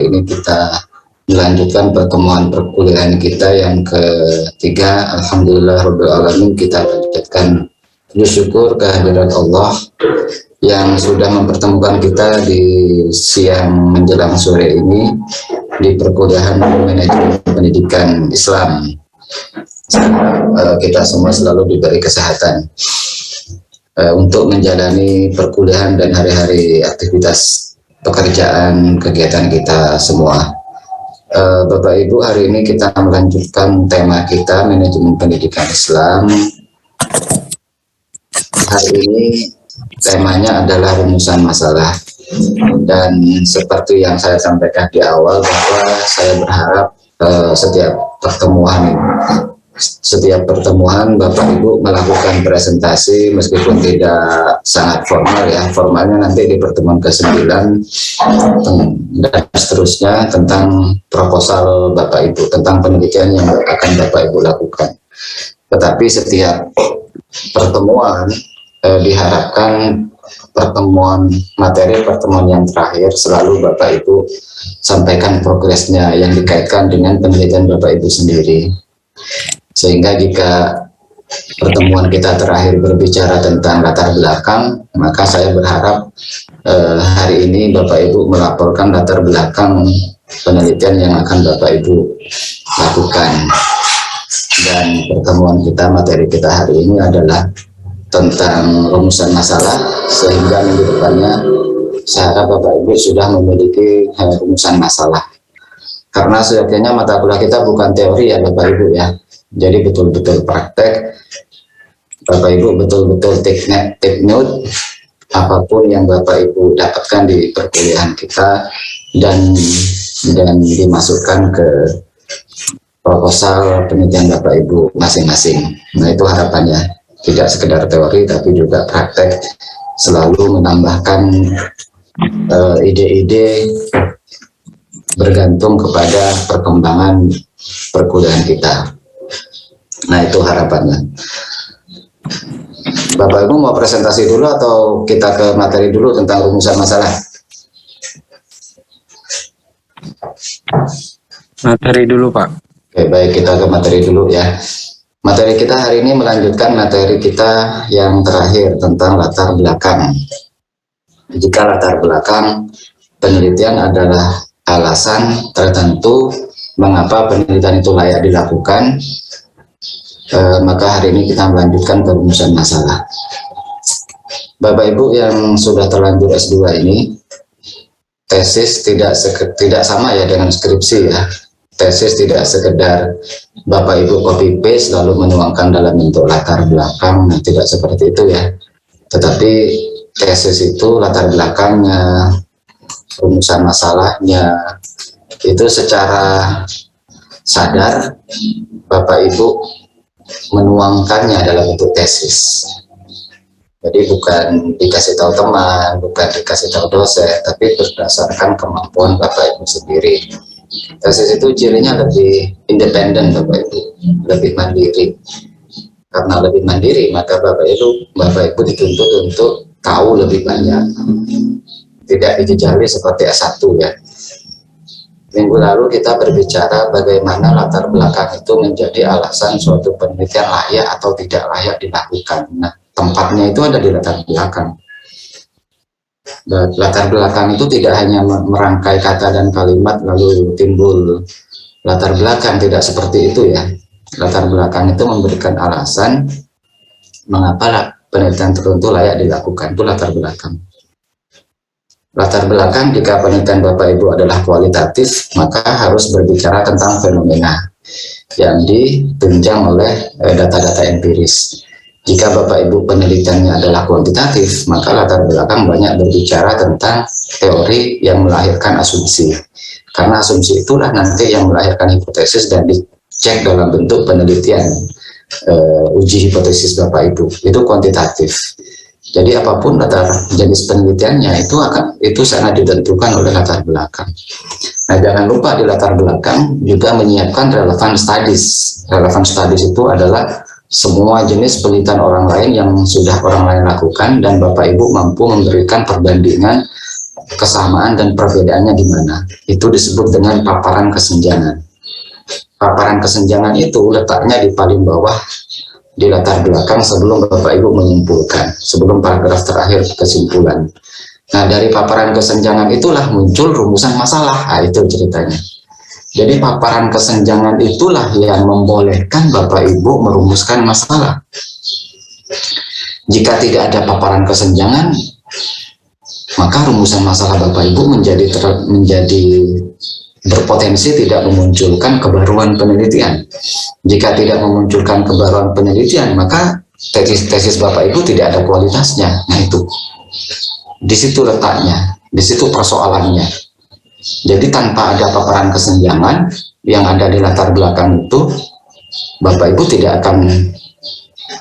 ini kita melanjutkan pertemuan perkuliahan kita yang ketiga. Alhamdulillahirrahmanirrahim, kita lanjutkan. Bersyukur kehadirat Allah yang sudah mempertemukan kita di siang menjelang sore ini di perkuliahan manajemen pendidikan Islam. Kita semua selalu diberi kesehatan untuk menjalani perkuliahan dan hari-hari aktivitas pekerjaan kegiatan kita semua. Bapak Ibu, hari ini kita melanjutkan tema kita manajemen pendidikan Islam. Hari ini temanya adalah rumusan masalah, dan seperti yang saya sampaikan di awal bahwa saya berharap setiap pertemuan Bapak Ibu melakukan presentasi meskipun tidak sangat formal ya. Formalnya nanti di pertemuan ke-9 dan seterusnya tentang proposal Bapak Ibu, tentang penelitian yang akan Bapak Ibu lakukan. Tetapi setiap pertemuan diharapkan materi pertemuan yang terakhir selalu Bapak Ibu sampaikan progresnya yang dikaitkan dengan penelitian Bapak Ibu sendiri. Sehingga jika pertemuan kita terakhir berbicara tentang latar belakang, maka saya berharap hari ini Bapak Ibu melaporkan latar belakang penelitian yang akan Bapak Ibu lakukan. Dan pertemuan kita, materi kita hari ini adalah tentang rumusan masalah, sehingga minggu depannya saya harap Bapak Ibu sudah memiliki rumusan masalah. Karena sejatinya mata kuliah kita bukan teori ya Bapak Ibu ya. Jadi betul-betul praktek, Bapak Ibu betul-betul take note apapun yang Bapak Ibu dapatkan di perkuliahan kita dan dimasukkan ke proposal penelitian Bapak Ibu masing-masing. Nah, itu harapannya, tidak sekedar teori tapi juga praktek, selalu menambahkan ide-ide bergantung kepada perkembangan perkuliahan kita. Nah, itu harapannya. Bapak Ibu mau presentasi dulu atau kita ke materi dulu tentang rumusan masalah? Materi dulu, Pak. Oke, baik, kita ke materi dulu ya. Materi kita hari ini melanjutkan materi kita yang terakhir tentang latar belakang. Jika latar belakang penelitian adalah alasan tertentu mengapa penelitian itu layak dilakukan, maka hari ini kita melanjutkan ke rumusan masalah. Bapak Ibu yang sudah terlanjur S2 ini, tesis tidak sama ya dengan skripsi ya. Tesis tidak sekedar Bapak Ibu copy paste lalu menuangkan dalam bentuk latar belakang, nah, tidak seperti itu ya. Tetapi tesis itu latar belakangnya, rumusan masalahnya, itu secara sadar Bapak Ibu menuangkannya dalam bentuk tesis. Jadi bukan dikasih tahu teman, bukan dikasih tahu dosen, tapi berdasarkan kemampuan Bapak Ibu sendiri. Tesis itu cirinya lebih independen Bapak Ibu, lebih mandiri. Karena lebih mandiri, maka Bapak Ibu dituntut untuk tahu lebih banyak. Tidak dijejali seperti S1 ya. Minggu lalu kita berbicara bagaimana latar belakang itu menjadi alasan suatu penelitian layak atau tidak layak dilakukan. Nah, tempatnya itu ada di latar belakang. Latar belakang itu tidak hanya merangkai kata dan kalimat lalu timbul latar belakang, tidak seperti itu ya. Latar belakang itu memberikan alasan mengapa penelitian tertentu layak dilakukan, itu latar belakang. Latar belakang jika penelitian Bapak Ibu adalah kualitatif, maka harus berbicara tentang fenomena yang ditunjang oleh data-data empiris. Jika Bapak Ibu penelitiannya adalah kuantitatif, maka latar belakang banyak berbicara tentang teori yang melahirkan asumsi. Karena asumsi itulah nanti yang melahirkan hipotesis dan dicek dalam bentuk penelitian, uji hipotesis Bapak Ibu. Itu kuantitatif. Jadi apapun latar jenis penelitiannya itu sangat ditentukan oleh latar belakang. Nah, jangan lupa di latar belakang juga menyiapkan relevant studies. Relevant studies itu adalah semua jenis penelitian orang lain yang sudah orang lain lakukan dan Bapak Ibu mampu memberikan perbandingan kesamaan dan perbedaannya di mana. Itu disebut dengan paparan kesenjangan. Paparan kesenjangan itu letaknya di paling bawah di latar belakang sebelum Bapak Ibu menyimpulkan, sebelum paragraf terakhir kesimpulan. Nah, dari paparan kesenjangan itulah muncul rumusan masalah. Nah, itu ceritanya. Jadi paparan kesenjangan itulah yang membolehkan Bapak Ibu merumuskan masalah. Jika tidak ada paparan kesenjangan, maka rumusan masalah Bapak Ibu menjadi berpotensi tidak memunculkan kebaruan penelitian. Jika tidak memunculkan kebaruan penelitian, maka tesis Bapak Ibu tidak ada kualitasnya. Nah, itu. Di situ letaknya, di situ persoalannya. Jadi tanpa ada paparan kesenjangan yang ada di latar belakang itu, Bapak Ibu tidak akan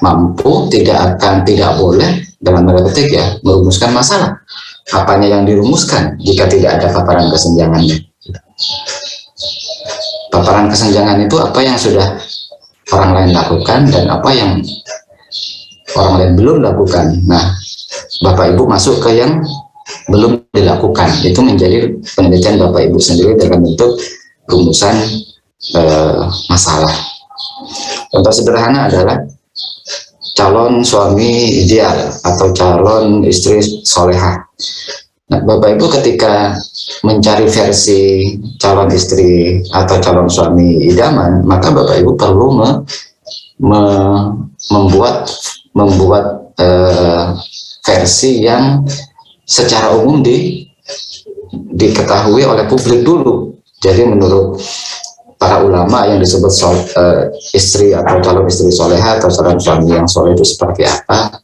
mampu, tidak boleh dalam tanda petik ya merumuskan masalah. Apanya yang dirumuskan jika tidak ada paparan kesenjangannya? Paparan kesenjangan itu apa yang sudah orang lain lakukan dan apa yang orang lain belum lakukan. Nah, Bapak Ibu masuk ke yang belum dilakukan, itu menjadi penelitian Bapak Ibu sendiri dalam bentuk rumusan masalah. Contoh sederhana adalah calon suami ideal atau calon istri solehah. Nah, Bapak Ibu ketika mencari versi calon istri atau calon suami idaman, maka Bapak Ibu perlu membuat versi yang secara umum diketahui oleh publik dulu. Jadi menurut para ulama yang disebut istri atau calon istri soleha atau calon suami yang soleh itu seperti apa,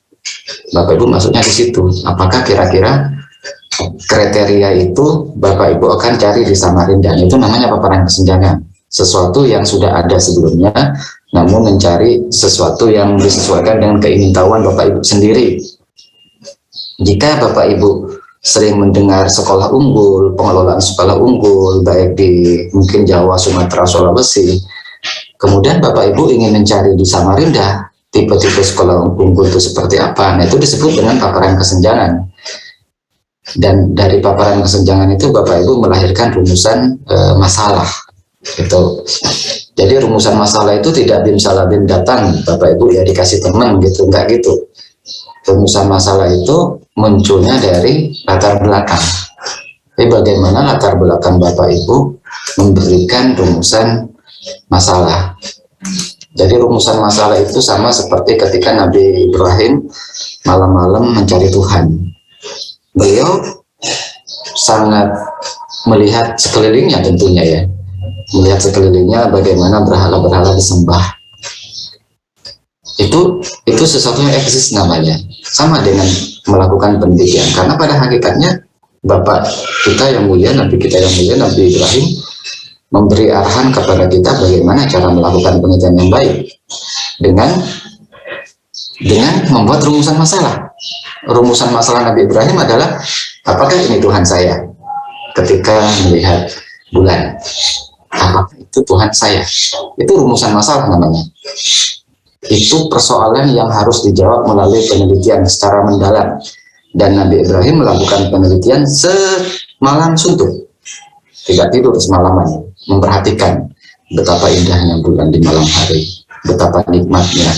Bapak Ibu masuknya di situ. Apakah kira-kira kriteria itu Bapak Ibu akan cari di Samarinda? Itu namanya paparan kesenjangan. Sesuatu yang sudah ada sebelumnya, namun mencari sesuatu yang disesuaikan dengan keingintahuan Bapak Ibu sendiri. Jika Bapak Ibu sering mendengar sekolah unggul, pengelolaan sekolah unggul, baik di mungkin Jawa, Sumatera, Sulawesi, kemudian Bapak Ibu ingin mencari di Samarinda, tipe-tipe sekolah unggul itu seperti apa, nah itu disebut dengan paparan kesenjangan. Dan dari paparan kesenjangan itu Bapak Ibu melahirkan rumusan masalah. Gitu. Jadi rumusan masalah itu tidak bim salah bim datang, Bapak Ibu ya dikasih teman gitu, enggak gitu. Rumusan masalah itu munculnya dari latar belakang. Jadi bagaimana latar belakang Bapak Ibu memberikan rumusan masalah. Jadi rumusan masalah itu sama seperti ketika Nabi Ibrahim malam-malam mencari Tuhan. Beliau sangat melihat sekelilingnya tentunya ya. Melihat sekelilingnya bagaimana berhala-berhala disembah. Itu sesuatu yang eksis namanya. Sama dengan melakukan penelitian. Karena pada hakikatnya Bapak kita yang mulia, Nabi kita yang mulia, Nabi Ibrahim memberi arahan kepada kita bagaimana cara melakukan penelitian yang baik dengan membuat rumusan masalah. Rumusan masalah Nabi Ibrahim adalah apakah ini Tuhan saya ketika melihat bulan? Apakah itu Tuhan saya? Itu rumusan masalah namanya. Itu persoalan yang harus dijawab melalui penelitian secara mendalam. Dan Nabi Ibrahim melakukan penelitian semalam suntuk, tidak tidur semalaman, memperhatikan betapa indahnya bulan di malam hari, betapa nikmatnya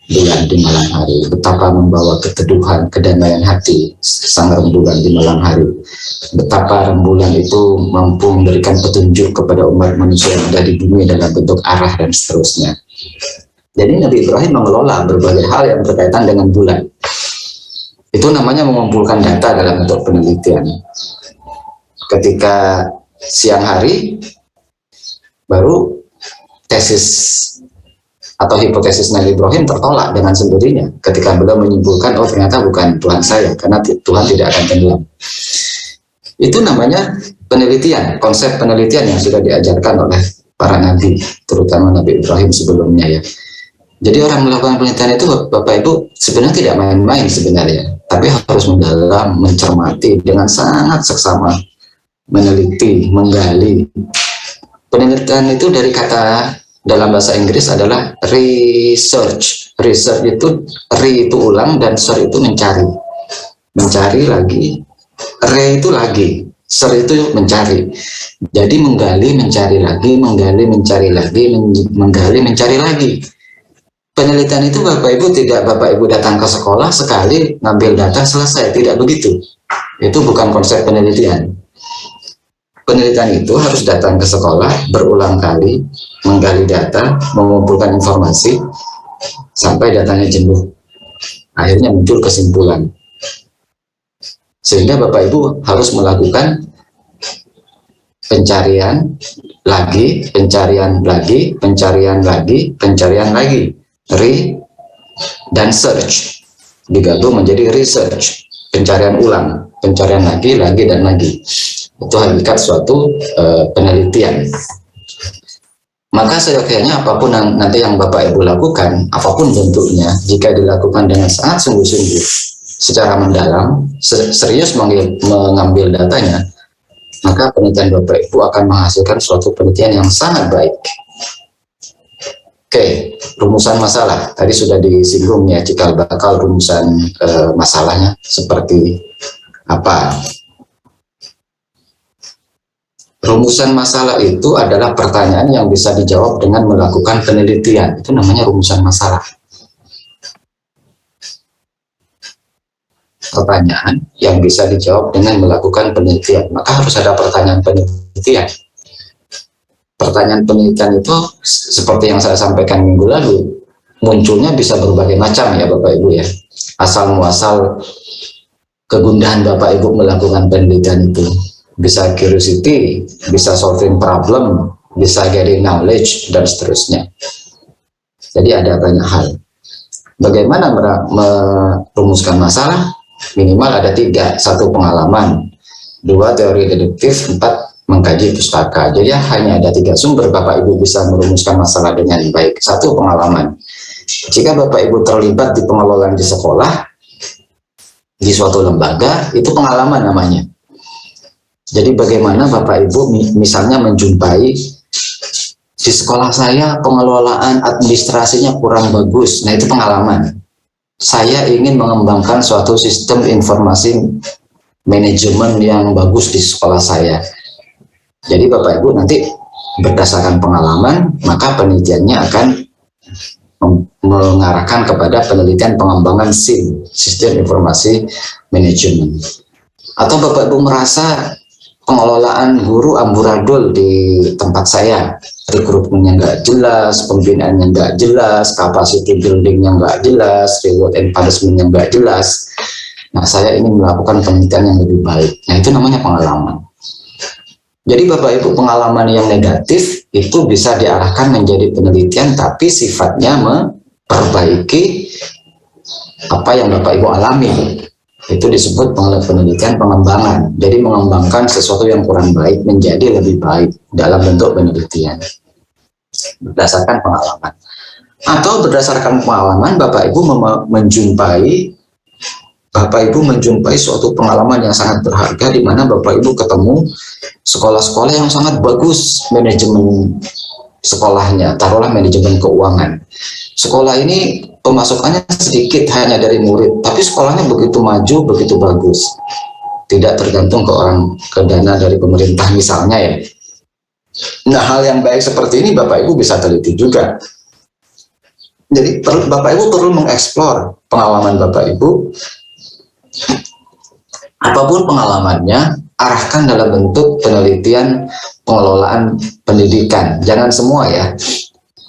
bulan di malam hari, betapa membawa keteduhan, kedamaian hati sang rembulan di malam hari, betapa rembulan itu mampu memberikan petunjuk kepada umat manusia yang ada di bumi dalam bentuk arah dan seterusnya. Jadi Nabi Ibrahim mengelola berbagai hal yang berkaitan dengan bulan. Itu namanya mengumpulkan data dalam bentuk penelitian. Ketika siang hari, baru tesis atau hipotesis Nabi Ibrahim tertolak dengan sendirinya. Ketika beliau menyimpulkan, oh ternyata bukan Tuhan saya, karena Tuhan tidak akan tenggelam. Itu namanya penelitian, konsep penelitian yang sudah diajarkan oleh para nabi, terutama Nabi Ibrahim sebelumnya ya. Jadi orang melakukan penelitian itu Bapak Ibu sebenarnya tidak main-main sebenarnya, tapi harus mendalam, mencermati dengan sangat seksama, meneliti, menggali. Penelitian itu dari kata dalam bahasa Inggris adalah research. Research itu re itu ulang dan search itu mencari. Mencari lagi, Re itu lagi, ser itu mencari. Jadi menggali, mencari lagi, menggali, mencari lagi, menggali, mencari lagi. Penelitian itu Bapak Ibu tidak Bapak Ibu datang ke sekolah sekali ngambil data selesai, tidak begitu. Itu bukan konsep penelitian. Penelitian itu harus datang ke sekolah berulang kali, menggali data, mengumpulkan informasi sampai datanya jenuh. Akhirnya muncul kesimpulan. Sehingga Bapak Ibu harus melakukan pencarian lagi, pencarian lagi, pencarian lagi, pencarian lagi. Re dan search digabung menjadi research, pencarian ulang, pencarian lagi, dan lagi. Itu hakikat suatu penelitian. Maka seyogyanya apapun nanti yang Bapak Ibu lakukan, apapun bentuknya, jika dilakukan dengan sangat sungguh-sungguh, secara mendalam, serius mengambil datanya, maka penelitian Bapak Ibu akan menghasilkan suatu penelitian yang sangat baik. Oke, rumusan masalah. Tadi sudah disinggung ya, cikal bakal rumusan masalahnya seperti apa. Rumusan masalah itu adalah pertanyaan yang bisa dijawab dengan melakukan penelitian. Itu namanya rumusan masalah. Pertanyaan yang bisa dijawab dengan melakukan penelitian. Maka harus ada pertanyaan penelitian. Pertanyaan penelitian itu seperti yang saya sampaikan minggu lalu, munculnya bisa berbagai macam ya Bapak Ibu ya. Asal muasal kegundahan Bapak Ibu melakukan penelitian itu. Bisa curiosity, bisa solving problem, bisa getting knowledge, dan seterusnya. Jadi ada banyak hal. Bagaimana merumuskan masalah? Minimal ada 3, 1 pengalaman, 2 teori deduktif, 4 mengkaji pustaka. Jadi hanya ada 3 sumber Bapak Ibu bisa merumuskan masalah dengan baik. 1 pengalaman. Jika Bapak Ibu terlibat di pengelolaan di sekolah, di suatu lembaga, itu pengalaman namanya. Jadi bagaimana Bapak Ibu misalnya menjumpai di sekolah saya pengelolaan administrasinya kurang bagus. Nah itu pengalaman. Saya ingin mengembangkan suatu sistem informasi manajemen yang bagus di sekolah saya. Jadi Bapak Ibu nanti berdasarkan pengalaman, maka penelitiannya akan mengarahkan kepada penelitian pengembangan SIM, sistem informasi manajemen. Atau Bapak Ibu merasa pengelolaan guru amburadul di tempat saya, rekrutmennya nggak jelas, pembinaannya nggak jelas, capacity buildingnya nggak jelas, reward and punishmentnya nggak jelas. Nah, saya ingin melakukan penelitian yang lebih baik. Nah, itu namanya pengalaman. Jadi Bapak Ibu, pengalaman yang negatif itu bisa diarahkan menjadi penelitian, tapi sifatnya memperbaiki apa yang Bapak Ibu alami. Itu disebut penelitian pengembangan. Jadi mengembangkan sesuatu yang kurang baik menjadi lebih baik dalam bentuk penelitian berdasarkan pengalaman. Atau berdasarkan pengalaman Bapak Ibu menjumpai suatu pengalaman yang sangat berharga, di mana Bapak Ibu ketemu sekolah-sekolah yang sangat bagus manajemen sekolahnya, taruhlah manajemen keuangan. Sekolah ini pemasukannya sedikit hanya dari murid, tapi sekolahnya begitu maju, begitu bagus. Tidak tergantung ke dana dari pemerintah misalnya ya. Nah, hal yang baik seperti ini Bapak Ibu bisa teliti juga. Jadi Bapak Ibu perlu mengeksplor pengalaman Bapak Ibu. Apapun pengalamannya, arahkan dalam bentuk penelitian pengelolaan pendidikan. Jangan semua ya.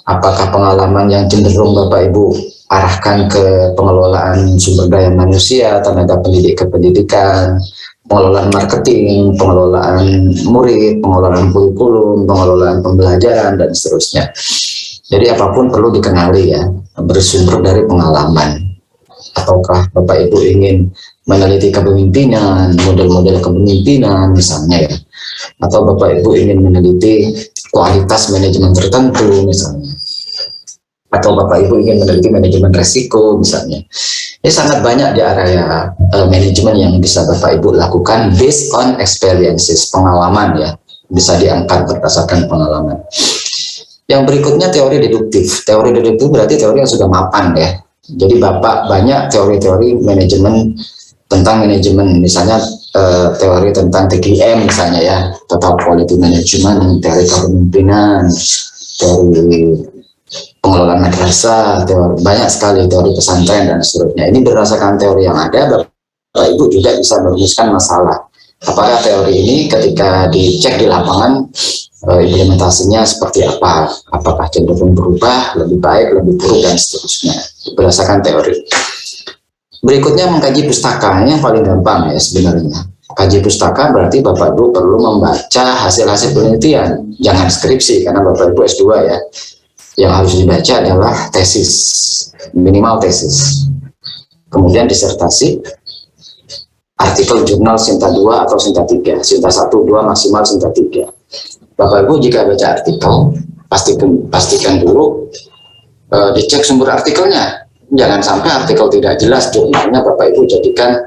Apakah pengalaman yang cenderung Bapak Ibu arahkan ke pengelolaan sumber daya manusia, tenaga pendidik kependidikan, pengelolaan marketing, pengelolaan murid, pengelolaan kurikulum, pengelolaan pembelajaran, dan seterusnya. Jadi apapun perlu dikenali ya, bersumber dari pengalaman. Ataukah Bapak Ibu ingin meneliti kepemimpinan, model-model kepemimpinan misalnya ya, atau Bapak Ibu ingin meneliti kualitas manajemen tertentu misalnya, atau Bapak Ibu ingin meneliti manajemen resiko misalnya. Ini sangat banyak di area manajemen yang bisa Bapak Ibu lakukan based on experiences, pengalaman ya, bisa diangkat berdasarkan pengalaman. Yang berikutnya teori deduktif. Teori deduktif berarti teori yang sudah mapan ya. Jadi Bapak banyak teori-teori manajemen tentang manajemen, misalnya teori tentang TQM misalnya ya, Total Quality Management, teori kepemimpinan, teori pengelolaan madrasah, teori banyak sekali, teori pesantren dan seterusnya. Ini berdasarkan teori yang ada, Bapak Ibu juga bisa merumuskan masalah. Apakah teori ini ketika dicek di lapangan implementasinya seperti apa? Apakah cenderung berubah, lebih baik, lebih buruk dan seterusnya berdasarkan teori. Berikutnya mengkaji pustaka, ini yang paling gampang ya sebenarnya. Kaji pustaka berarti Bapak Ibu perlu membaca hasil-hasil penelitian, jangan skripsi karena Bapak Ibu S2 ya. Yang harus dibaca adalah tesis, minimal tesis. Kemudian disertasi, artikel jurnal Sinta 2 atau Sinta 3, Sinta 1, 2, maksimal Sinta 3. Bapak Ibu jika baca artikel, pastikan dulu dicek sumber artikelnya. Jangan sampai artikel tidak jelas, jurnalnya Bapak Ibu jadikan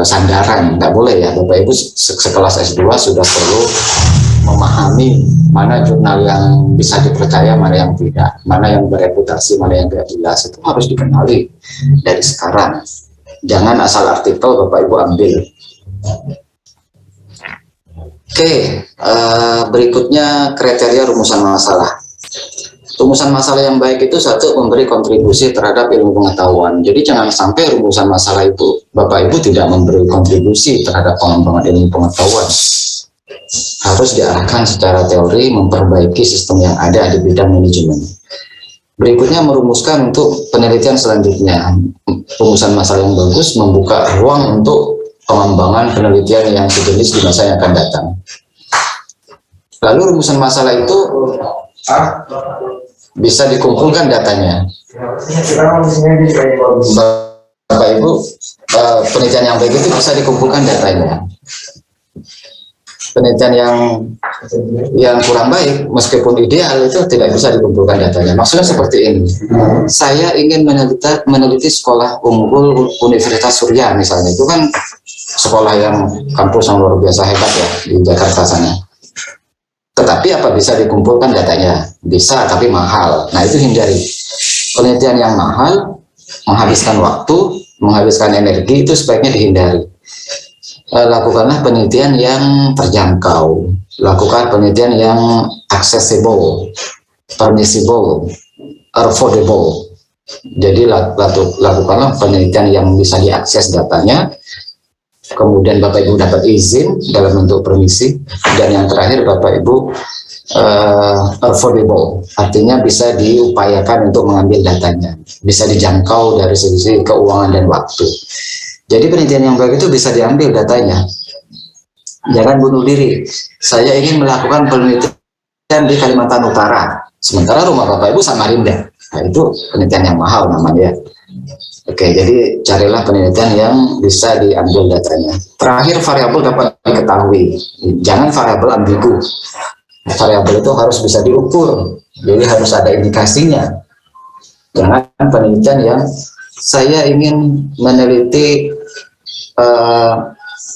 sandaran, nggak boleh ya. Bapak Ibu sekelas S2 sudah perlu memahami mana jurnal yang bisa dipercaya, mana yang tidak, mana yang bereputasi, mana yang tidak jelas. Itu harus dikenali dari sekarang. Jangan asal artikel Bapak Ibu ambil. Oke, berikutnya kriteria rumusan masalah. Rumusan masalah yang baik itu satu, memberi kontribusi terhadap ilmu pengetahuan. Jadi jangan sampai rumusan masalah itu Bapak Ibu tidak memberi kontribusi terhadap pengembangan ilmu pengetahuan. Harus diarahkan secara teori memperbaiki sistem yang ada di bidang manajemen. Berikutnya merumuskan untuk penelitian selanjutnya. Rumusan masalah yang bagus membuka ruang untuk pengembangan penelitian yang sejenis di masa yang akan datang. Lalu rumusan masalah itu bisa dikumpulkan datanya. Bapak Ibu, penelitian yang baik itu bisa dikumpulkan datanya. Penelitian yang kurang baik, meskipun ideal, itu tidak bisa dikumpulkan datanya. Maksudnya seperti ini. Saya ingin meneliti sekolah unggul Universitas Surya misalnya. Itu kan sekolah yang kampus yang luar biasa hebat ya di Jakarta sana. Tetapi apa bisa dikumpulkan datanya? Bisa, tapi mahal. Nah, itu hindari. Penelitian yang mahal, menghabiskan waktu, menghabiskan energi, itu sebaiknya dihindari. Lakukanlah penelitian yang terjangkau. Lakukan penelitian yang accessible, permissible, affordable. Jadi, lakukanlah penelitian yang bisa diakses datanya. Kemudian Bapak Ibu dapat izin dalam bentuk permisi, dan yang terakhir Bapak Ibu affordable, artinya bisa diupayakan untuk mengambil datanya, bisa dijangkau dari sisi keuangan dan waktu. Jadi penelitian yang baik itu bisa diambil datanya. Jangan bunuh diri. Saya ingin melakukan penelitian di Kalimantan Utara, sementara rumah Bapak Ibu Samarinda. Nah, itu penelitian yang mahal namanya. Oke, jadi carilah penelitian yang bisa diambil datanya. Terakhir, variabel dapat diketahui. Jangan variabel ambigu. Variabel itu harus bisa diukur. Jadi harus ada indikasinya. Jangan penelitian yang saya ingin meneliti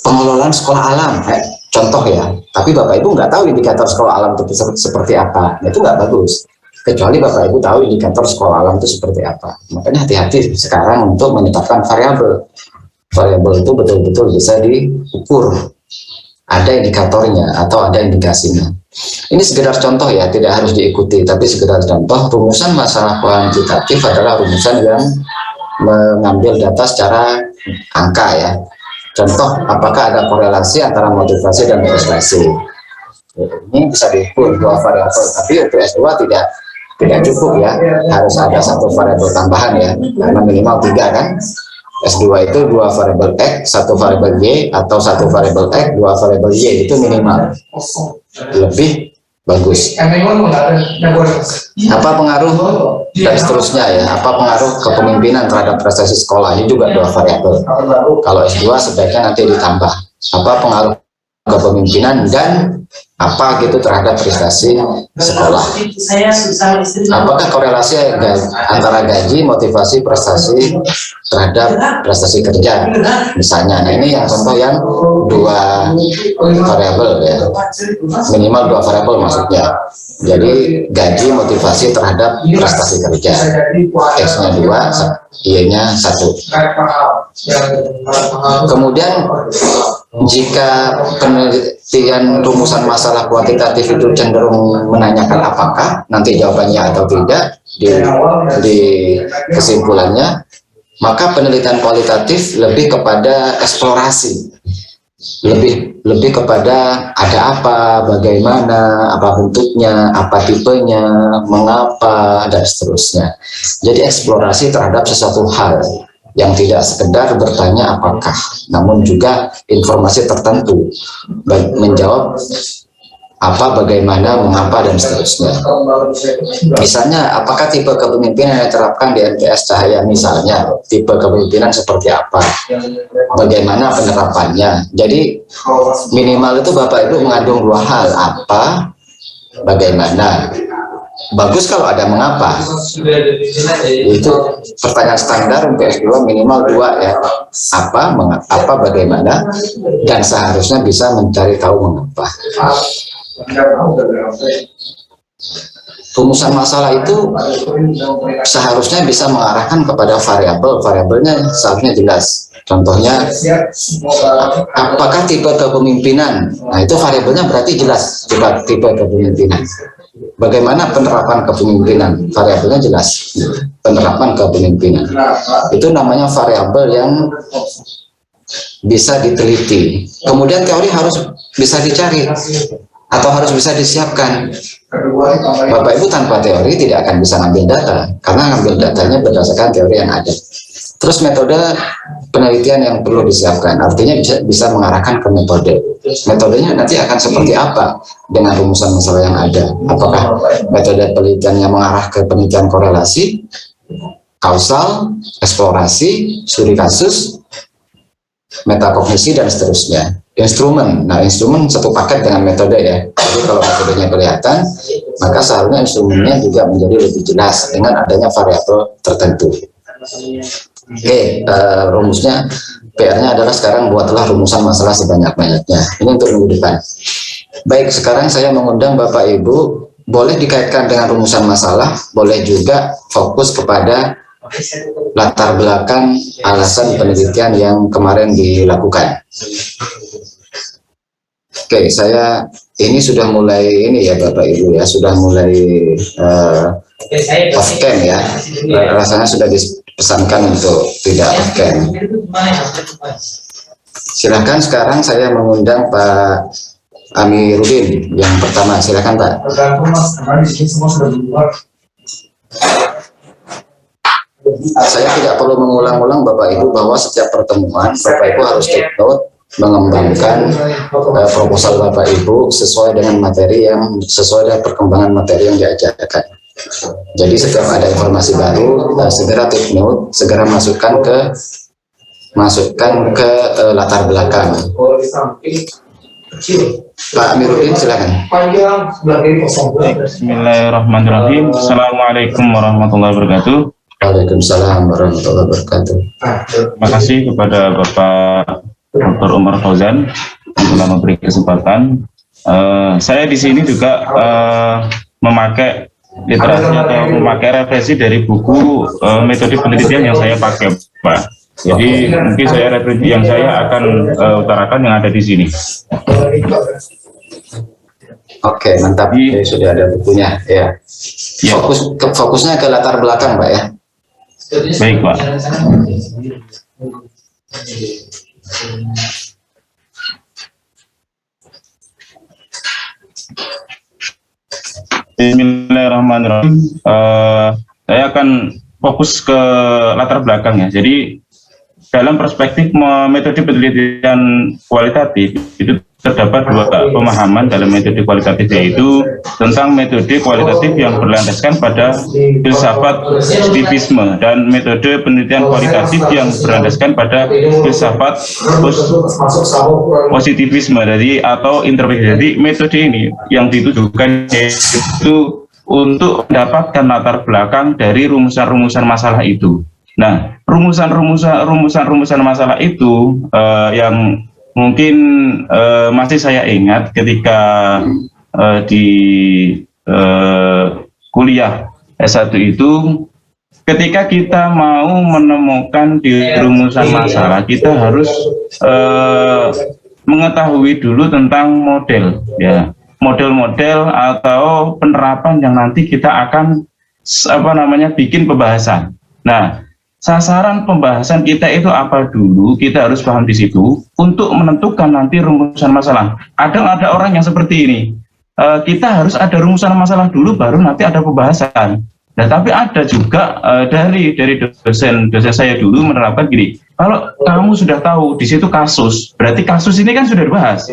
pengelolaan sekolah alam. Contoh ya. Tapi Bapak Ibu nggak tahu indikator sekolah alam itu seperti apa. Itu nggak bagus. Kecuali Bapak Ibu tahu indikator sekolah alam itu seperti apa. Makanya hati-hati sekarang untuk menetapkan variabel. Variabel itu betul-betul bisa diukur. Ada indikatornya atau ada indikasinya. Ini sekedar contoh ya, tidak harus diikuti, tapi sekedar contoh. Rumusan masalah kuantitatif adalah rumusan yang mengambil data secara angka ya. Contoh, apakah ada korelasi antara motivasi dan prestasi. Ini bisa diukur dua variabel, tapi untuk S2 tidak cukup ya, harus ada satu variabel tambahan ya, karena minimal 3 kan. S2 itu 2 variabel X, 1 variabel Y, atau 1 variabel X, 2 variabel Y, itu minimal. Lebih bagus. Apa pengaruh dan seterusnya ya, apa pengaruh kepemimpinan terhadap prestasi sekolah, ini juga 2 variabel. Kalau S2 sebaiknya nanti ditambah. Apa pengaruh kepemimpinan dan apa gitu terhadap prestasi sekolah. Apakah korelasi antara gaji, motivasi, prestasi terhadap prestasi kerja misalnya. Nah, ini yang contoh yang 2 variabel ya, minimal 2 variabel maksudnya. Jadi gaji, motivasi terhadap prestasi kerja, X-nya 2, Y-nya 1. Kemudian Jika penelitian rumusan masalah kuantitatif itu cenderung menanyakan apakah, nanti jawabannya atau tidak di kesimpulannya, maka penelitian kualitatif lebih kepada eksplorasi, lebih kepada ada apa, bagaimana, apa bentuknya, apa tipenya, mengapa, dan seterusnya. Jadi eksplorasi terhadap sesuatu hal yang tidak sekedar bertanya apakah, namun juga informasi tertentu, menjawab apa, bagaimana, mengapa, dan seterusnya. Misalnya, apakah tipe kepemimpinan yang diterapkan di MTS Cahaya, misalnya, tipe kepemimpinan seperti apa, bagaimana penerapannya. Jadi, minimal itu Bapak Ibu mengandung dua hal, apa, bagaimana. Bagus kalau ada mengapa. Itu pertanyaan standar MTS 2 minimal dua ya. Apa, mengapa, bagaimana, dan seharusnya bisa mencari tahu mengapa. Rumusan masalah itu seharusnya bisa mengarahkan kepada variabel. Variabelnya seharusnya jelas. Contohnya, apakah tipe kepemimpinan? Nah, itu variabelnya berarti jelas tipe kepemimpinan. Bagaimana penerapan kepemimpinan? Variabelnya jelas. Penerapan kepemimpinan. Itu namanya variabel yang bisa diteliti. Kemudian teori harus bisa dicari atau harus bisa disiapkan. Bapak Ibu tanpa teori tidak akan bisa ngambil data, karena ngambil datanya berdasarkan teori yang ada. Terus metode penelitian yang perlu disiapkan, artinya bisa mengarahkan ke metode. Metodenya nanti akan seperti apa dengan rumusan masalah yang ada. Apakah metode penelitian yang mengarah ke penelitian korelasi, kausal, eksplorasi, studi kasus, metakognisi, dan seterusnya. Instrumen, nah instrumen satu paket dengan metode ya. Jadi kalau metodenya kelihatan, maka seharusnya instrumennya juga menjadi lebih jelas dengan adanya variabel tertentu. Oke, rumusnya, PR-nya adalah sekarang buatlah rumusan masalah sebanyak-banyaknya. Ini untuk minggu depan. Baik, sekarang saya mengundang Bapak Ibu, boleh dikaitkan dengan rumusan masalah, boleh juga fokus kepada latar belakang alasan penelitian yang kemarin dilakukan. Oke, saya ini sudah mulai ini ya Bapak Ibu ya, sudah mulai off cam ya. Rasanya sudah dipesankan untuk tidak off cam. Silakan sekarang saya mengundang Pak Amiruddin yang pertama. Silakan Pak. Saya tidak perlu mengulang-ulang Bapak Ibu bahwa setiap pertemuan Bapak Ibu harus take note, mengembangkan proposal Bapak Ibu sesuai dengan materi yang sesuai dengan perkembangan materi yang diajarkan. Jadi setiap ada informasi baru, segera take note, segera masukkan ke latar belakang. Pak Amiruddin silakan. Bismillahirrahmanirrahim. Assalamualaikum warahmatullahi wabarakatuh. Waalaikumsalam warahmatullahi wabarakatuh. Terima kasih kepada Bapak Dr. Umar Fauzan yang telah memberi kesempatan. Saya di sini juga memakai literasi atau memakai referensi dari buku metode penelitian yang saya pakai, Pak. Jadi mungkin referensi yang saya akan utarakan yang ada di sini. Oke, mantap. Jadi sudah ada bukunya, ya. Fokusnya ke latar belakang, Pak ya. Baik, Pak. Bismillahirrahmanirrahim. Saya akan fokus ke latar belakang ya. Jadi dalam perspektif metode penelitian kualitatif itu terdapat dua pemahaman dalam metode kualitatif, yaitu tentang metode kualitatif yang berlandaskan pada filsafat positivisme dan metode penelitian kualitatif yang berlandaskan pada filsafat positivisme atau interpretasi. Jadi metode ini yang ditujukan yaitu untuk mendapatkan latar belakang dari rumusan-rumusan masalah itu. Nah, rumusan masalah itu yang mungkin masih saya ingat ketika di kuliah S1 itu, ketika kita mau menemukan di rumusan masalah, kita harus mengetahui dulu tentang model, ya, model-model atau penerapan yang nanti kita akan bikin pembahasan. Nah, sasaran pembahasan kita itu apa dulu, kita harus paham di situ untuk menentukan nanti rumusan masalah. Kadang ada orang yang seperti ini, kita harus ada rumusan masalah dulu baru nanti ada pembahasan. Nah, tapi ada juga dari dosen saya dulu menerapkan gini, kalau kamu sudah tahu di situ kasus, berarti kasus ini kan sudah dibahas.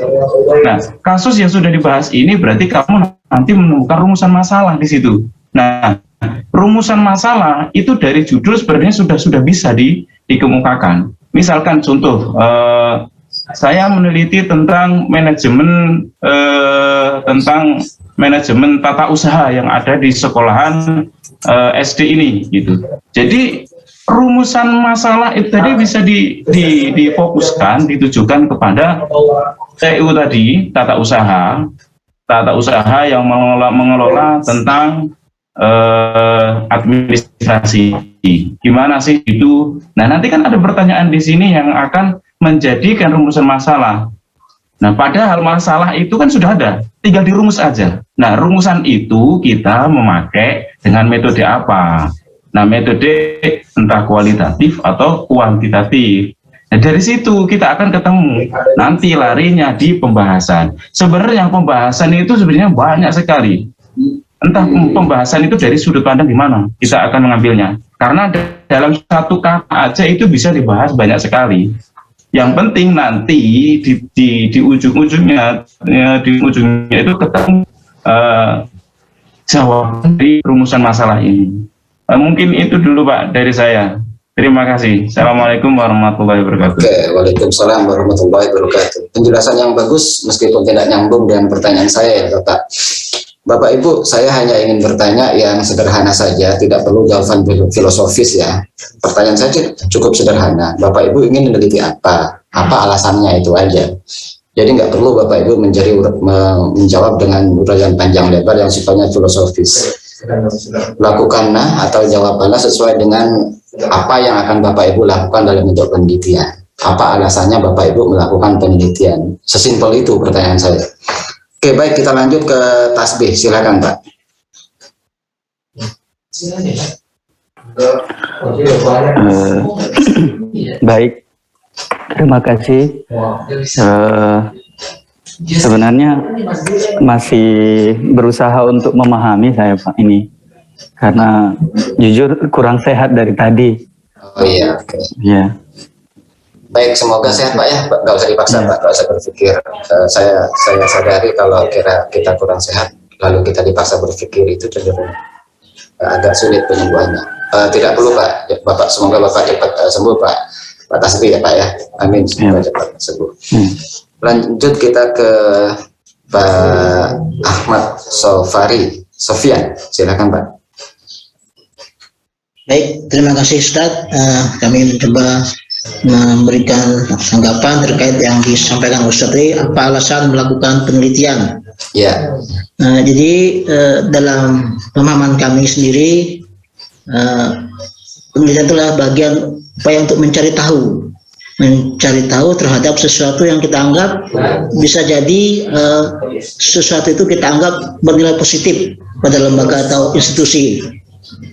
Nah, kasus yang sudah dibahas ini berarti kamu nanti menemukan rumusan masalah di situ. Nah, rumusan masalah itu dari judul sebenarnya sudah bisa dikemukakan. Misalkan contoh, saya meneliti tentang manajemen tata usaha yang ada di sekolahan SD ini, gitu. Jadi rumusan masalah itu tadi bisa difokuskan, ditujukan kepada TU tadi, tata usaha yang mengelola tentang administrasi. Gimana sih itu? Nah, nanti kan ada pertanyaan di sini yang akan menjadikan rumusan masalah. Nah, padahal masalah itu kan sudah ada, tinggal dirumus aja. Nah, rumusan itu kita memakai dengan metode apa? Nah, metode entah kualitatif atau kuantitatif. Nah, dari situ kita akan ketemu, nanti larinya di pembahasan. Sebenarnya yang pembahasan itu sebenarnya banyak sekali. Entah pembahasan itu dari sudut pandang di mana kita akan mengambilnya. Karena dalam satu kata aja itu bisa dibahas banyak sekali. Yang penting nanti di ujung-ujungnya itu ketemu jawaban dari rumusan masalah ini. Mungkin itu dulu Pak dari saya. Terima kasih. Assalamualaikum warahmatullahi wabarakatuh. Oke, waalaikumsalam warahmatullahi wabarakatuh. Penjelasan yang bagus meskipun tidak nyambung dengan pertanyaan saya ya Bapak. Bapak Ibu, saya hanya ingin bertanya yang sederhana saja, tidak perlu jawaban filosofis ya. Pertanyaan saya cukup sederhana. Bapak Ibu ingin meneliti apa? Apa alasannya, itu aja. Jadi nggak perlu Bapak Ibu menjawab dengan uraian panjang lebar yang sifatnya filosofis. Lakukanlah atau jawabanlah sesuai dengan apa yang akan Bapak Ibu lakukan dalam bentuk penelitian. Apa alasannya Bapak Ibu melakukan penelitian? Sesimpel itu pertanyaan saya. Oke, baik, kita lanjut ke tasbih. Silakan, Pak. Baik, terima kasih. Sebenarnya masih berusaha untuk memahami saya Pak ini, karena jujur kurang sehat dari tadi. Oh iya, oke. Ya. Baik, semoga sehat Pak ya. Nggak usah dipaksa Pak, nggak usah berpikir. Saya sadari kalau kita kurang sehat, lalu kita dipaksa berpikir, itu cenderung agak sulit penyembuhannya. Tidak perlu Pak, Bapak, semoga Bapak cepat sembuh Pak. Pak Tasbih ya Pak ya. Amin, semoga cepat sembuh. Lanjut kita ke Pak Ahmad Sofian. Silakan Pak. Baik, terima kasih Ustadz. Kami mencoba memberikan tanggapan terkait yang disampaikan Ustadz tadi, apa alasan melakukan penelitian. Ya. Jadi dalam pemahaman kami sendiri, penelitian itulah bagian upaya untuk mencari tahu terhadap sesuatu yang kita anggap bisa jadi sesuatu itu kita anggap bernilai positif pada lembaga atau institusi.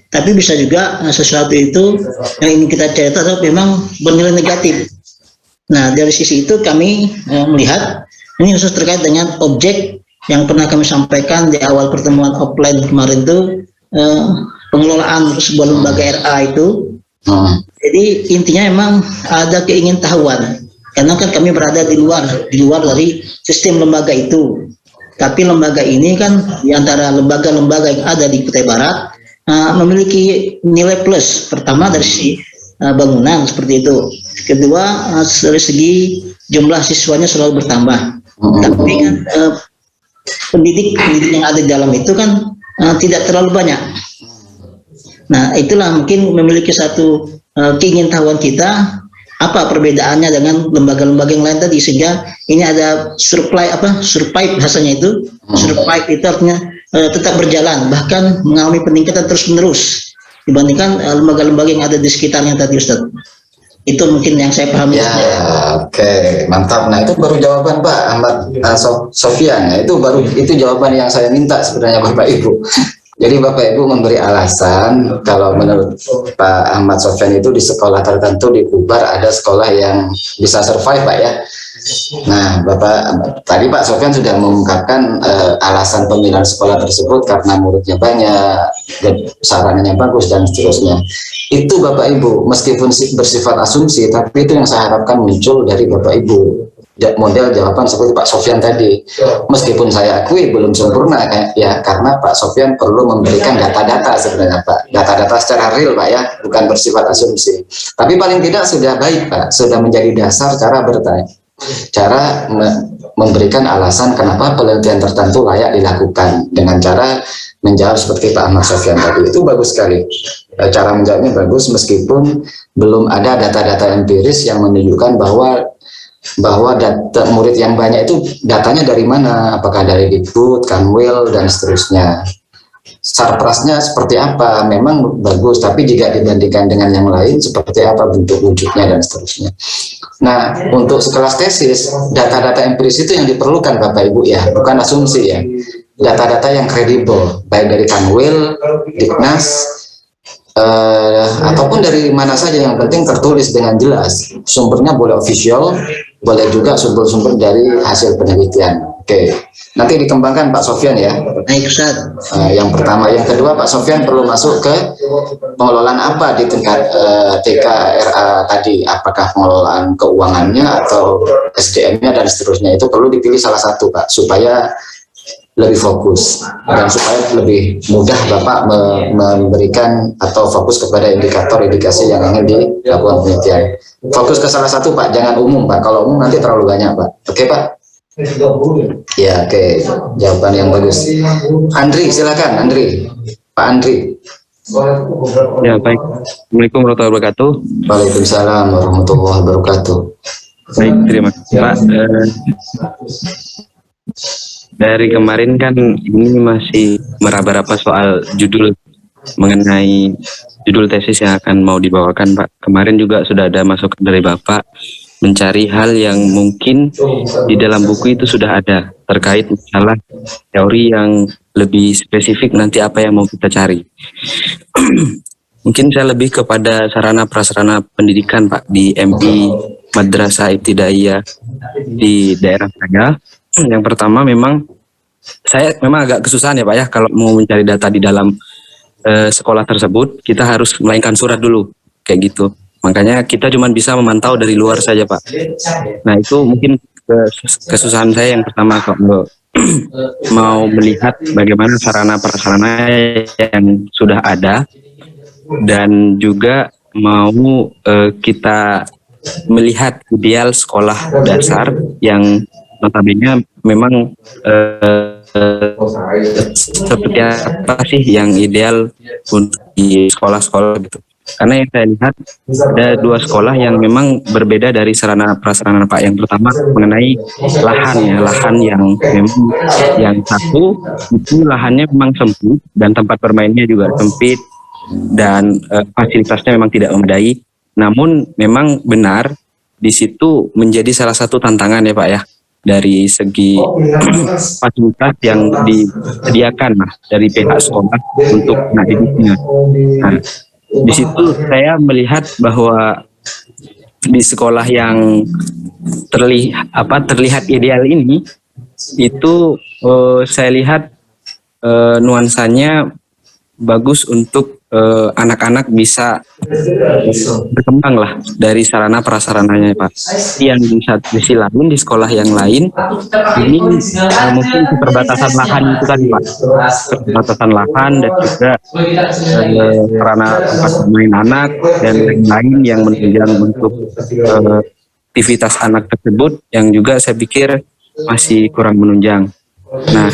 Tapi bisa juga sesuatu itu yang ingin kita cari tahu memang bernilai negatif. Nah, dari sisi itu kami melihat ini khusus terkait dengan objek yang pernah kami sampaikan di awal pertemuan offline kemarin itu, pengelolaan sebuah lembaga RA itu. Jadi intinya memang ada keingintahuan, karena kan kami berada di luar dari sistem lembaga itu. Tapi lembaga ini kan di antara lembaga-lembaga yang ada di Kutai Barat memiliki nilai plus. Pertama dari sisi bangunan seperti itu. Kedua dari segi jumlah siswanya selalu bertambah. Tapi kan pendidik yang ada di dalam itu kan tidak terlalu banyak. Nah, itulah mungkin memiliki satu keingintahuan kita, apa perbedaannya dengan lembaga-lembaga yang lain tadi, sehingga ini ada survive bahasanya itu. Survive itu artinya tetap berjalan, bahkan mengalami peningkatan terus-menerus dibandingkan lembaga-lembaga yang ada di sekitarnya tadi, Ustaz. Itu mungkin yang saya pahami. Ya, oke, mantap. Nah, itu baru jawaban Pak Ahmad Sofyan. Nah, itu jawaban yang saya minta sebenarnya Bapak Ibu. Jadi Bapak Ibu memberi alasan kalau menurut Pak Ahmad Sofyan itu di sekolah tertentu di Kubar ada sekolah yang bisa survive Pak ya. Nah, tadi Pak Sofyan sudah mengungkapkan alasan pemilihan sekolah tersebut karena muridnya banyak, sarannya bagus dan seterusnya. Itu Bapak Ibu, meskipun bersifat asumsi, tapi itu yang saya harapkan muncul dari Bapak Ibu. Model jawaban seperti Pak Sofyan tadi. Meskipun saya akui belum sempurna ya, karena Pak Sofyan perlu memberikan data-data sebenarnya Pak. Data-data secara real Pak ya, bukan bersifat asumsi. Tapi paling tidak sudah baik Pak, sudah menjadi dasar cara bertanya. Cara memberikan alasan kenapa penelitian tertentu layak dilakukan dengan cara menjawab seperti Pak Ahmad Sofyan tadi. Itu bagus sekali. Cara menjawabnya bagus meskipun belum ada data-data empiris yang menunjukkan bahwa data murid yang banyak itu datanya dari mana, apakah dari Dikbud, Kanwil, dan seterusnya. Sarprasnya seperti apa, memang bagus, tapi jika dibandingkan dengan yang lain seperti apa bentuk wujudnya dan seterusnya. Nah, untuk sekelas tesis, data-data empiris itu yang diperlukan Bapak Ibu ya, bukan asumsi ya. Data-data yang kredibel, baik dari Kanwil, Diknas, ataupun dari mana saja, yang penting tertulis dengan jelas. Sumbernya boleh official, boleh juga sumber-sumber dari hasil penelitian. Oke, nanti dikembangkan Pak Sofyan ya. Baik Ustaz. Yang pertama, yang kedua Pak Sofyan perlu masuk ke pengelolaan apa di tingkat TK RA tadi, apakah pengelolaan keuangannya atau SDM-nya dan seterusnya. Itu perlu dipilih salah satu Pak, supaya lebih fokus dan supaya lebih mudah Bapak memberikan atau fokus kepada indikator-indikasi yang ingin dilakukan penelitian. Fokus ke salah satu Pak, jangan umum Pak. Kalau umum nanti terlalu banyak Pak. Oke Pak? Ya, oke. Jawaban yang bagus. Andri, silakan Andri. Pak Andri. Ya, baik. Assalamualaikum warahmatullahi wabarakatuh. Waalaikumsalam warahmatullahi wabarakatuh. Baik, terima kasih Pak. Dari kemarin kan ini masih meraba-raba soal judul mengenai judul tesis yang akan mau dibawakan Pak. Kemarin juga sudah ada masukan dari Bapak mencari hal yang mungkin di dalam buku itu sudah ada terkait masalah teori yang lebih spesifik nanti apa yang mau kita cari. Mungkin saya lebih kepada sarana prasarana pendidikan Pak di MI Madrasah Ibtidaiyah di daerah saya. Yang pertama memang saya agak kesusahan ya Pak ya, kalau mau mencari data di dalam sekolah tersebut kita harus melainkan surat dulu kayak gitu. Makanya kita cuma bisa memantau dari luar saja Pak. Nah itu mungkin kesusahan saya yang pertama kalau mau melihat bagaimana sarana prasarana yang sudah ada, dan juga mau kita melihat ideal sekolah dasar yang notabene memang seperti apa sih yang ideal untuk di sekolah-sekolah gitu. Karena yang saya lihat ada dua sekolah yang memang berbeda dari sarana prasarana Pak. Yang pertama mengenai lahan ya, lahan yang memang yang satu itu lahannya memang sempit dan tempat bermainnya juga sempit dan fasilitasnya memang tidak memadai. Namun memang benar di situ menjadi salah satu tantangan ya Pak ya, dari segi fasilitas yang disediakan dari pihak sekolah untuk anak didiknya. Nah, di situ saya melihat bahwa di sekolah yang terlihat ideal ini itu saya lihat nuansanya bagus untuk anak-anak bisa berkembang lah dari sarana prasarananya Pak. Yang di sisi lain di sekolah yang lain ini mungkin keterbatasan lahan itu tadi Pak, keterbatasan lahan dan juga sarana tempat bermain anak dan lain-lain yang menunjang untuk aktivitas anak tersebut yang juga saya pikir masih kurang menunjang. Nah,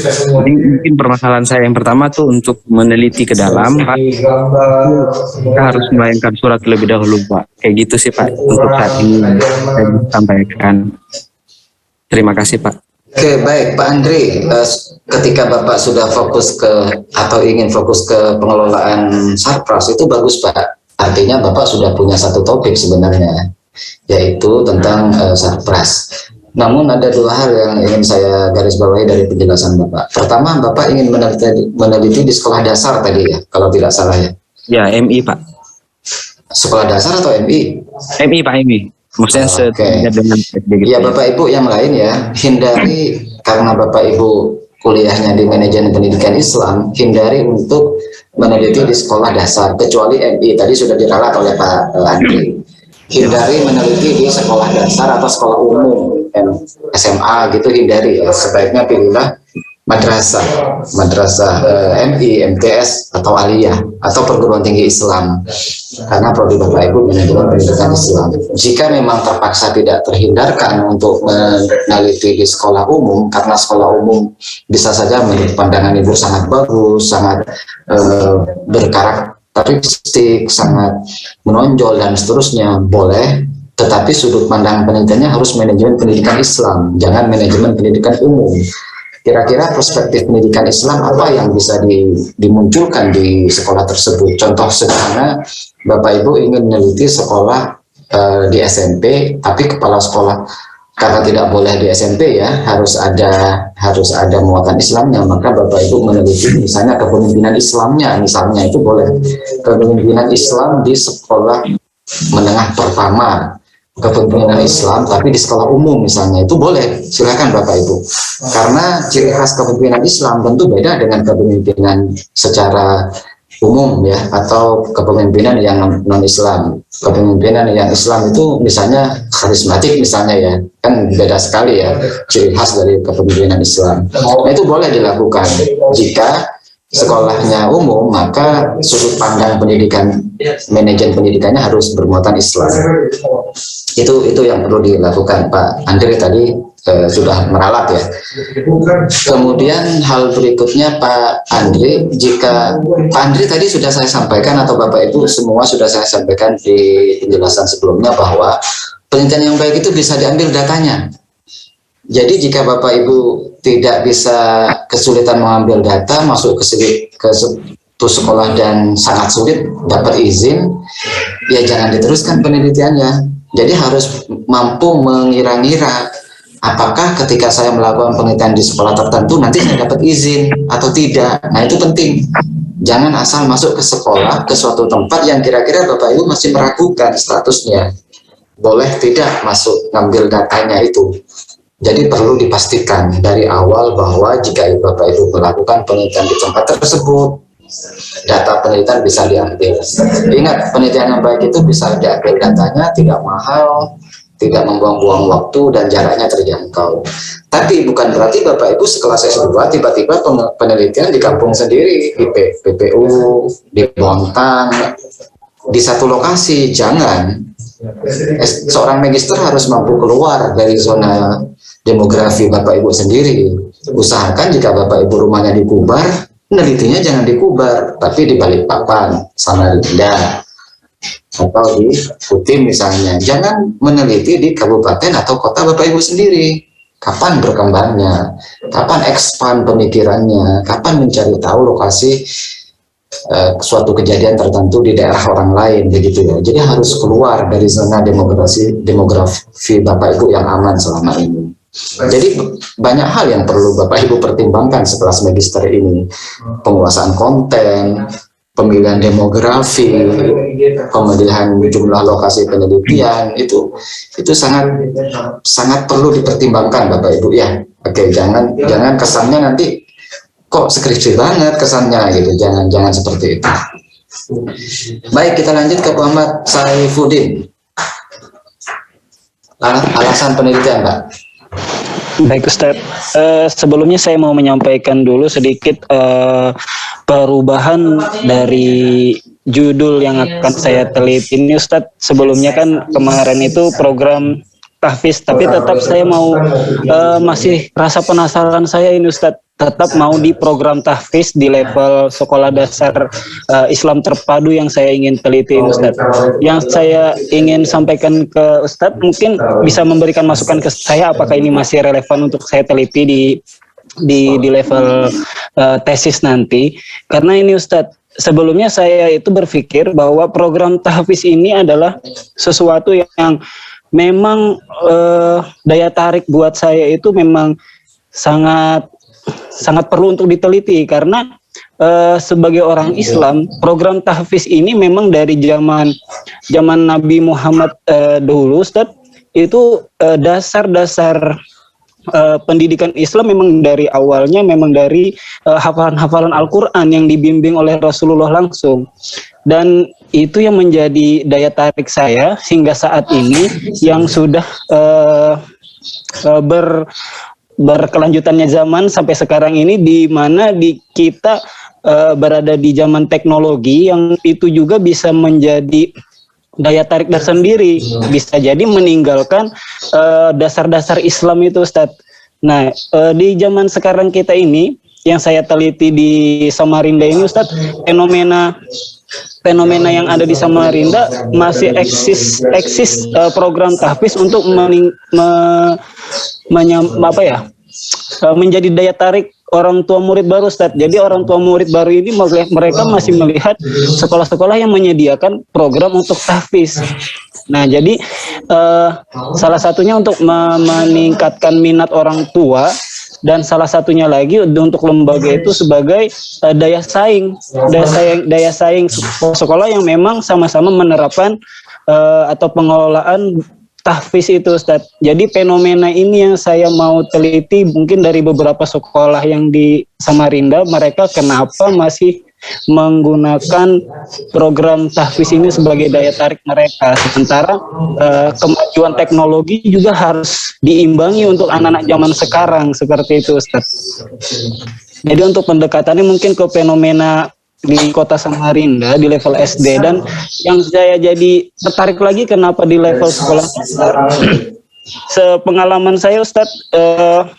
ini mungkin permasalahan saya yang pertama tuh untuk meneliti ke dalam Pak, kita harus melayangkan surat terlebih dahulu Pak. Kayak gitu sih Pak untuk saat ini saya sampaikan. Terima kasih Pak. Oke, baik Pak Andri, ketika Bapak sudah fokus ke atau ingin fokus ke pengelolaan sarpras itu bagus Pak. Artinya Bapak sudah punya satu topik sebenarnya. yaitu tentang Sarpras. Namun ada dua hal yang ingin saya garis bawahi dari penjelasan Bapak. Pertama, Bapak ingin meneliti di sekolah dasar tadi ya, kalau tidak salah ya. Ya, MI Pak. Sekolah dasar atau MI? MI Pak, MI. Maksudnya Oke. dengan SD gitu. Ya Bapak Ibu yang lain ya, hindari karena Bapak Ibu kuliahnya di manajemen pendidikan Islam, hindari untuk meneliti di sekolah dasar, kecuali MI tadi sudah diralat oleh Pak Andri. Hindari meneliti di sekolah dasar atau sekolah umum, SMA gitu, hindari ya. Sebaiknya pilihlah madrasah MI, MTS atau aliyah atau perguruan tinggi Islam, karena prodi Bapak Ibu manajemen pendidikan Islam. Jika memang terpaksa tidak terhindarkan untuk meneliti di sekolah umum, karena sekolah umum bisa saja menurut pandangan Ibu sangat bagus, sangat berkarakteristik, sangat menonjol dan seterusnya, boleh. Tetapi sudut pandang penelitiannya harus manajemen pendidikan Islam, jangan manajemen pendidikan umum. Kira-kira perspektif pendidikan Islam apa yang bisa dimunculkan di sekolah tersebut? Contoh sederhana, Bapak Ibu ingin meneliti sekolah di SMP, tapi kepala sekolah karena tidak boleh di SMP ya, harus ada muatan Islamnya, maka Bapak Ibu meneliti misalnya kepemimpinan Islamnya, misalnya itu boleh. Kepemimpinan Islam di sekolah menengah pertama, kepemimpinan Islam tapi di sekolah umum misalnya, itu boleh, silakan Bapak Ibu, karena ciri khas kepemimpinan Islam tentu beda dengan kepemimpinan secara umum ya, atau kepemimpinan yang non Islam. Kepemimpinan yang Islam itu misalnya karismatik misalnya ya, kan beda sekali ya ciri khas dari kepemimpinan Islam. Nah itu boleh dilakukan. Jika sekolahnya umum, maka sudut pandang pendidikan, manajemen pendidikannya harus bermuatan Islam. Itu yang perlu dilakukan. Pak Andri tadi sudah meralat ya. Kemudian hal berikutnya Pak Andri, jika Pak Andri tadi sudah saya sampaikan atau Bapak Ibu semua sudah saya sampaikan di penjelasan sebelumnya bahwa penelitian yang baik itu bisa diambil datanya. Jadi jika Bapak Ibu tidak bisa, kesulitan mengambil data, masuk ke suatu sekolah dan sangat sulit dapat izin, ya jangan diteruskan penelitiannya. Jadi harus mampu mengira-ngira apakah ketika saya melakukan penelitian di sekolah tertentu nanti saya dapat izin atau tidak. Nah itu penting. Jangan asal masuk ke sekolah, ke suatu tempat yang kira-kira Bapak Ibu masih meragukan statusnya. Boleh tidak masuk ngambil datanya itu. Jadi perlu dipastikan dari awal bahwa jika Bapak Ibu melakukan penelitian di tempat tersebut, data penelitian bisa diambil. Ingat, penelitian yang baik itu bisa diambil datanya, tidak mahal, tidak membuang-buang waktu, dan jaraknya terjangkau. Tapi bukan berarti Bapak Ibu sekelas S2 tiba-tiba penelitian di kampung sendiri, di PPU, di Bontang, di satu lokasi. Jangan. Seorang magister harus mampu keluar dari zona demografi Bapak Ibu sendiri. Usahakan jika Bapak Ibu rumahnya di Kubar, penelitinya jangan di Kubar, tapi di Balikpapan, Samarinda, atau di Kutim misalnya. Jangan meneliti di kabupaten atau kota Bapak Ibu sendiri. Kapan berkembangnya? Kapan expand pemikirannya? Kapan mencari tahu lokasi suatu kejadian tertentu di daerah orang lain, begitu ya. Jadi harus keluar dari zona demografi Bapak Ibu yang aman selama ini. Jadi banyak hal yang perlu Bapak Ibu pertimbangkan sekelas magister ini. Penguasaan konten, pemilihan demografi, pemilihan jumlah lokasi penelitian, itu sangat perlu dipertimbangkan Bapak Ibu ya. Oke, jangan kesannya nanti kok skripsi banget kesannya gitu, jangan seperti itu. Baik, kita lanjut ke Muhammad Saifuddin. Alasan penelitian, Pak. Baik Ustadz, sebelumnya saya mau menyampaikan dulu sedikit perubahan dari judul yang akan saya teliti ini Ustadz. Sebelumnya kan kemarin itu program tahfiz, tapi tetap saya mau masih rasa penasaran saya ini Ustadz, tetap mau di program tahfiz di level sekolah dasar Islam terpadu yang saya ingin teliti Ustadz. Yang saya ingin sampaikan ke Ustadz, mungkin bisa memberikan masukan ke saya apakah ini masih relevan untuk saya teliti di level tesis nanti. Karena ini Ustadz, sebelumnya saya itu berpikir bahwa program tahfiz ini adalah sesuatu yang memang daya tarik buat saya itu memang sangat sangat perlu untuk diteliti, karena sebagai orang Islam, program tahfiz ini memang dari zaman Nabi Muhammad dulu, Ustaz, itu dasar-dasar pendidikan Islam memang dari awalnya memang dari hafalan-hafalan Al-Quran yang dibimbing oleh Rasulullah langsung, dan itu yang menjadi daya tarik saya hingga saat ini yang sudah berkelanjutannya zaman sampai sekarang ini, di mana kita berada di zaman teknologi yang itu juga bisa menjadi daya tarik tersendiri, bisa jadi meninggalkan dasar-dasar Islam itu, Ustadz. Nah, di zaman sekarang kita ini, yang saya teliti di Samarinda ini, Ustadz, fenomena yang ada di Samarinda masih eksis program tahfiz untuk menjadi daya tarik orang tua murid baru, Ustadz. Jadi orang tua murid baru ini mereka masih melihat sekolah-sekolah yang menyediakan program untuk tahfiz. Nah, jadi salah satunya untuk meningkatkan minat orang tua, dan salah satunya lagi untuk lembaga itu sebagai daya saing sekolah yang memang sama-sama menerapkan atau pengelolaan tahfiz itu, Ustadz. Jadi fenomena ini yang saya mau teliti mungkin dari beberapa sekolah yang di Samarinda, mereka kenapa masih menggunakan program tahfiz ini sebagai daya tarik mereka, sementara kemajuan teknologi juga harus diimbangi untuk anak-anak zaman sekarang, seperti itu, Ustadz. Jadi untuk pendekatannya mungkin ke fenomena di kota Samarinda di level SD, dan yang saya jadi tertarik lagi kenapa di level sekolah dasar. Sepengalaman saya, Ustadz,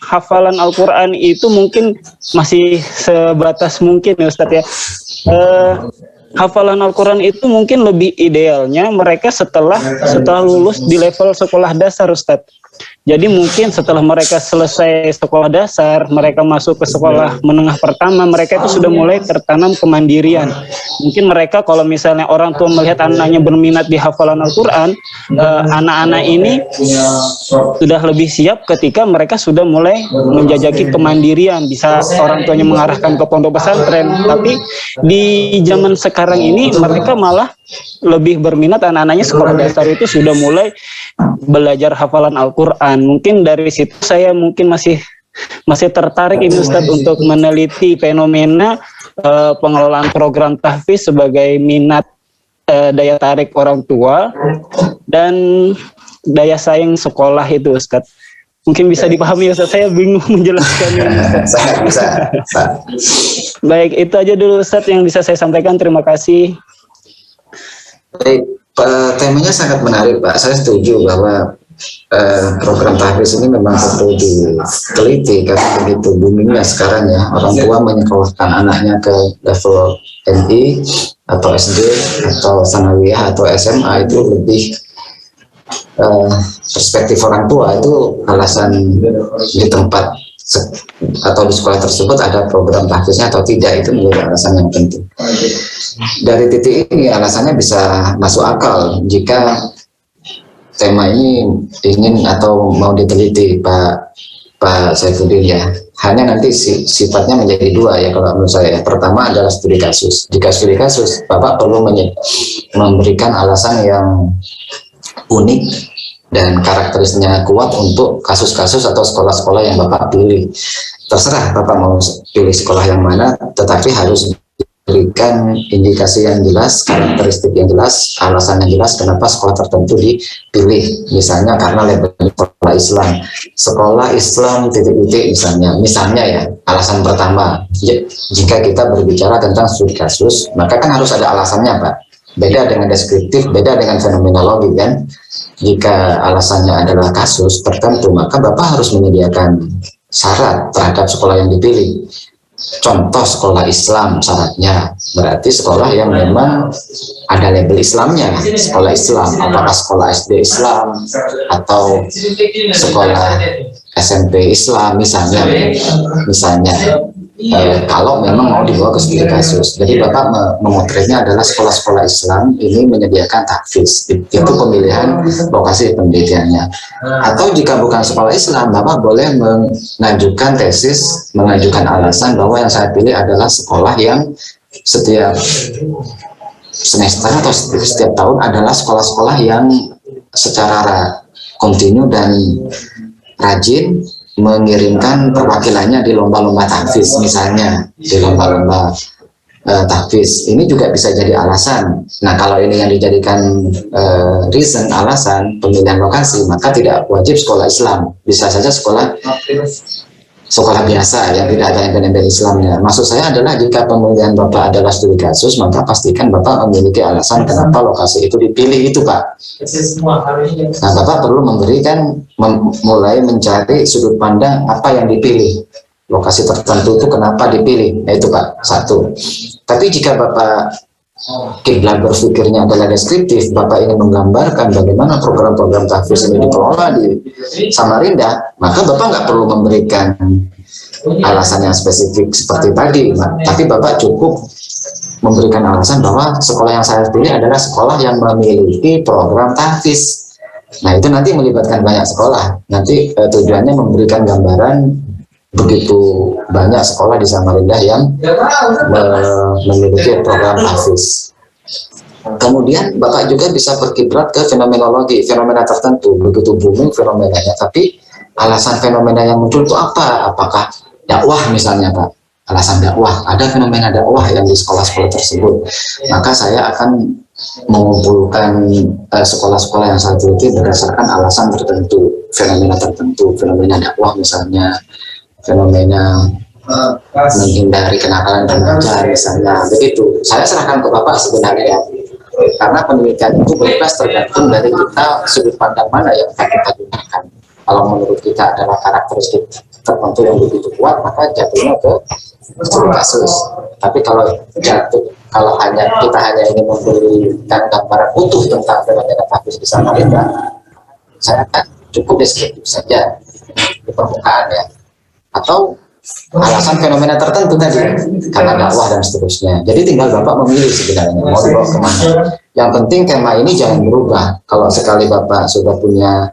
hafalan Al-Quran itu mungkin masih sebatas mungkin ya, Ustadz ya. Hafalan Al-Quran itu mungkin lebih idealnya mereka setelah lulus di level sekolah dasar, Ustadz. Jadi mungkin setelah mereka selesai sekolah dasar, mereka masuk ke sekolah menengah pertama, mereka itu sudah mulai tertanam kemandirian. Mungkin mereka kalau misalnya orang tua melihat anaknya berminat di hafalan Al-Quran, anak-anak ini sudah lebih siap ketika mereka sudah mulai menjajaki kemandirian, bisa orang tuanya mengarahkan ke pondok pesantren. Tapi di zaman sekarang ini mereka malah lebih berminat, anak-anaknya sekolah dasar itu sudah mulai belajar hafalan Al-Quran. Mungkin dari situ saya mungkin masih tertarik ini, Ustadz, untuk meneliti fenomena pengelolaan program tahfiz sebagai minat daya tarik orang tua dan daya saing sekolah itu, Ustadz. Mungkin bisa dipahami, Ustadz, saya bingung menjelaskannya. Sangat bisa. Baik, itu aja dulu, Ustadz, yang bisa saya sampaikan. Terima kasih. Baik, temanya sangat menarik, Pak. Saya setuju bahwa program tahfiz ini memang perlu diteliti, karena begitu boomingnya sekarang ya, orang tua menyekolahkan anaknya ke level NI atau SD atau sanawiyah atau SMA, itu lebih perspektif orang tua itu alasan di tempat atau di sekolah tersebut ada program tahfiznya atau tidak, itu menjadi alasan yang penting. Dari titik ini alasannya bisa masuk akal jika tema ini ingin atau mau diteliti, Pak Saifuddin ya. Hanya nanti sifatnya menjadi dua ya kalau menurut saya. Pertama adalah studi kasus. Jika studi kasus, Bapak perlu memberikan alasan yang unik dan karakteristiknya kuat untuk kasus-kasus atau sekolah-sekolah yang Bapak pilih. Terserah Bapak mau pilih sekolah yang mana, tetapi harus berikan indikasi yang jelas, karakteristik yang jelas, alasan yang jelas kenapa sekolah tertentu dipilih. Misalnya karena labelnya sekolah Islam, sekolah Islam titik-titik misalnya ya, alasan pertama. Jika kita berbicara tentang studi kasus, maka kan harus ada alasannya, Pak. Beda dengan deskriptif, beda dengan fenomenologi kan. Jika alasannya adalah kasus tertentu, maka Bapak harus menyediakan syarat terhadap sekolah yang dipilih. Contoh sekolah Islam syaratnya berarti sekolah yang memang ada label Islamnya, sekolah Islam, apakah sekolah SD Islam atau sekolah SMP Islam misalnya. kalau memang mau dibawa ke studi kasus. Jadi Bapak memotretnya adalah sekolah-sekolah Islam ini menyediakan tahfiz. Itu pemilihan lokasi penelitiannya. Atau jika bukan sekolah Islam, Bapak boleh mengajukan tesis, mengajukan alasan bahwa yang saya pilih adalah sekolah yang setiap semester atau setiap tahun adalah sekolah-sekolah yang secara kontinu dan rajin mengirimkan perwakilannya di lomba-lomba tahfiz, misalnya di lomba-lomba tahfiz. Ini juga bisa jadi alasan. Nah, kalau ini yang dijadikan reason, alasan pemilihan lokasi, maka tidak wajib sekolah Islam, bisa saja sekolah biasa yang tidak ada embel-embel Islamnya. Maksud saya adalah jika pemilihan Bapak adalah studi kasus, maka pastikan Bapak memiliki alasan kenapa lokasi itu dipilih itu, Pak. Nah, Bapak perlu mulai mencari sudut pandang apa yang dipilih. Lokasi tertentu itu kenapa dipilih. Nah, itu Pak, satu. Tapi jika Bapak kiblat berpikirnya adalah deskriptif, Bapak ingin menggambarkan bagaimana program-program tahfiz ini dikelola di Samarinda, maka Bapak nggak perlu memberikan alasan yang spesifik seperti tadi, tapi Bapak cukup memberikan alasan bahwa sekolah yang saya pilih adalah sekolah yang memiliki program tahfiz. Nah, itu nanti melibatkan banyak sekolah. Nanti tujuannya memberikan gambaran begitu banyak sekolah di Samarinda yang memiliki program tahfiz. Kemudian Bapak juga bisa berkiblat ke fenomenologi, fenomena tertentu, begitu booming fenomenanya, tapi alasan fenomena yang muncul itu apa? Apakah dakwah misalnya, Pak? Alasan dakwah, ada fenomena dakwah yang di sekolah-sekolah tersebut. Maka saya akan mengumpulkan sekolah-sekolah yang saya teliti berdasarkan alasan tertentu, fenomena dakwah misalnya, fenomena menghindari kenakalan remaja misalnya, begitu. Saya serahkan ke Bapak sebenarnya, karena penelitian itu bebas tergantung dari kita sudut pandang mana yang akan kita gunakan. Kalau menurut kita adalah karakteristik tertentu yang begitu kuat, maka jatuhnya ke studi kasus. Tapi kalau kita hanya ingin memberikan gambaran utuh tentang fenomena tahfiz di Samarinda, saya akan cukup deskriptif saja di permukaan ya. Atau alasan fenomena tertentu tadi karena dakwah dan seterusnya. Jadi tinggal Bapak memilih sebenarnya mau dibawa kemana. Yang penting tema ini jangan berubah. Kalau sekali Bapak sudah punya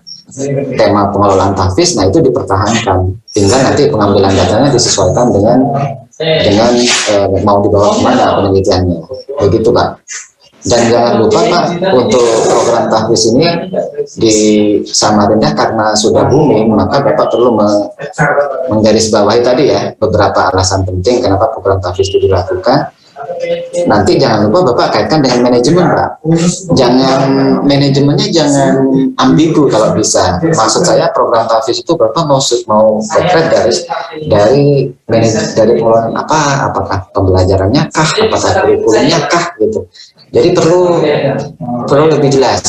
tema pengelolaan tahfiz, nah itu dipertahankan. Tinggal nanti pengambilan datanya disesuaikan dengan mau dibawa kemana penelitiannya. Begitu Pak. Dan jangan lupa Pak, untuk program tahfiz ini di Samarinda karena sudah booming, maka Bapak perlu menggarisbawahi tadi ya beberapa alasan penting kenapa program tahfiz itu dilakukan. Nanti jangan lupa Bapak kaitkan dengan manajemen Pak. Manajemennya jangan ambigu kalau bisa. Maksud saya program tahfiz itu Bapak mau konkret dari pengelolaan apa, apakah pembelajarannya kah, apakah kurikulumnya kah gitu. Jadi perlu lebih jelas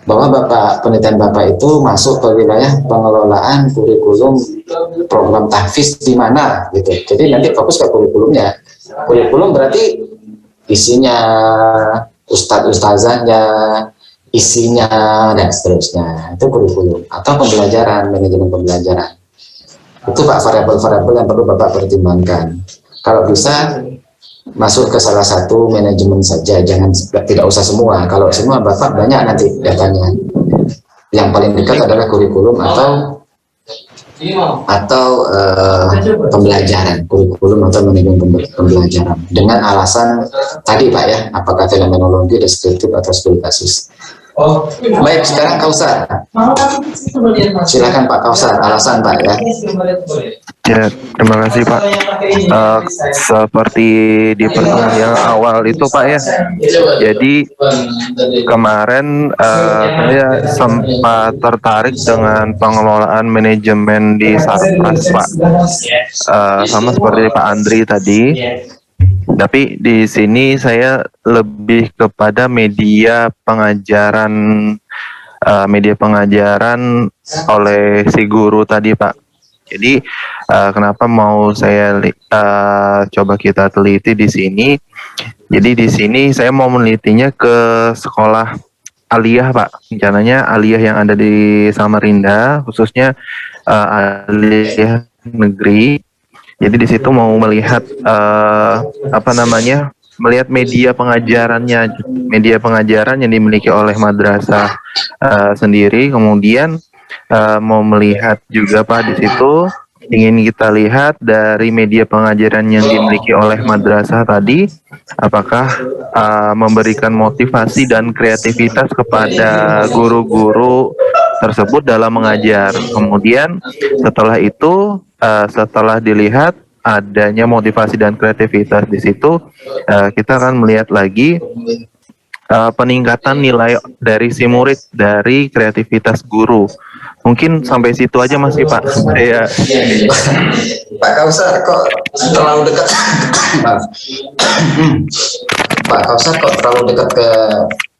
bahwa penelitian Bapak itu masuk ke wilayah pengelolaan kurikulum program tahfiz di mana gitu. Jadi nanti fokus ke kurikulumnya. Kurikulum berarti isinya, ustadz-ustazahnya, isinya dan seterusnya. Itu kurikulum atau pembelajaran, manajemen pembelajaran. Itu Pak variabel-variabel yang perlu Bapak pertimbangkan. Kalau bisa masuk ke salah satu manajemen saja, tidak usah semua. Kalau semua Bapak banyak nanti datanya. Yang paling dekat adalah kurikulum atau pembelajaran, kurikulum atau manajemen pembelajaran dengan alasan tadi Pak ya, apakah fenomenologi, deskriptif atau studi kasus. Baik, sekarang Kausar. Silakan Pak Kausar, alasan Pak ya. Ya, terima kasih Pak. Seperti di pertemuan yang awal itu Pak ya. Jadi kemarin saya sempat tertarik dengan pengelolaan manajemen di Sarpras Pak. Sama seperti Pak Andri tadi. Tapi di sini saya lebih kepada media pengajaran oleh si guru tadi Pak. Jadi kenapa mau saya coba kita teliti di sini? Jadi di sini saya mau menelitinya ke sekolah aliyah Pak. Rencananya aliyah yang ada di Samarinda, khususnya aliyah negeri. Jadi di situ mau melihat melihat media pengajaran yang dimiliki oleh madrasah sendiri. Kemudian mau melihat juga Pak di situ ingin kita lihat dari media pengajaran yang dimiliki oleh madrasah tadi, apakah memberikan motivasi dan kreativitas kepada guru-guru tersebut dalam mengajar. Kemudian setelah itu, setelah dilihat adanya motivasi dan kreativitas di situ, kita akan melihat lagi peningkatan nilai dari si murid dari kreativitas guru. Mungkin sampai situ aja masih Pak. Ya. Pak Kausar kok terlalu dekat. Pak Kausar kok terlalu dekat ke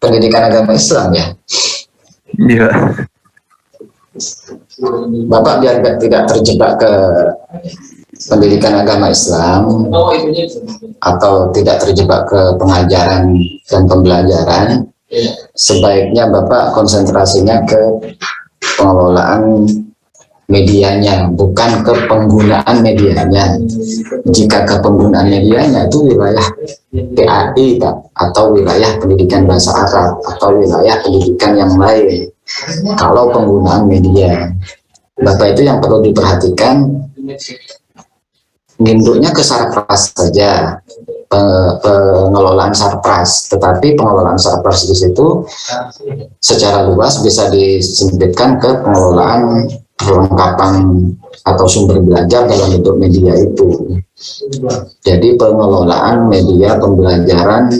pendidikan agama Islam ya? Iya. Bapak biar tidak terjebak ke pendidikan agama Islam atau tidak terjebak ke pengajaran dan pembelajaran, sebaiknya Bapak konsentrasinya ke pengelolaan medianya, bukan ke penggunaan medianya. Jika ke penggunaan medianya itu wilayah PAI Pak, atau wilayah pendidikan bahasa Arab, atau wilayah pendidikan yang lain. Kalau penggunaan media, Bapak itu yang perlu diperhatikan, nginduknya ke sarpras saja, pengelolaan sarpras. Tetapi pengelolaan sarpras di situ secara luas bisa disempitkan ke pengelolaan perlengkapan atau sumber belajar dalam bentuk media itu. Jadi pengelolaan media pembelajaran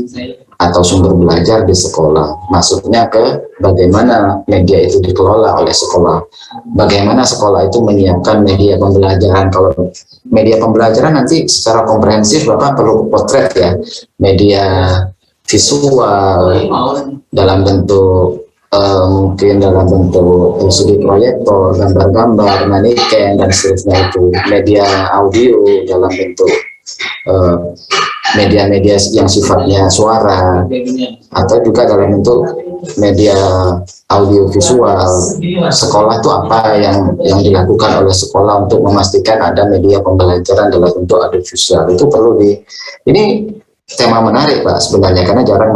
atau sumber belajar di sekolah, maksudnya ke bagaimana media itu dikelola oleh sekolah, bagaimana sekolah itu menyiapkan media pembelajaran. Kalau media pembelajaran nanti secara komprehensif Bapak perlu potret ya, media visual dalam bentuk mungkin dalam bentuk LCD proyektor, gambar-gambar, maniken dan seterusnya, itu media audio dalam bentuk media-media yang sifatnya suara, atau juga dalam bentuk media audio visual. Sekolah itu apa yang dilakukan oleh sekolah untuk memastikan ada media pembelajaran dalam bentuk audio visual, itu perlu ini tema menarik Pak sebenarnya, karena jarang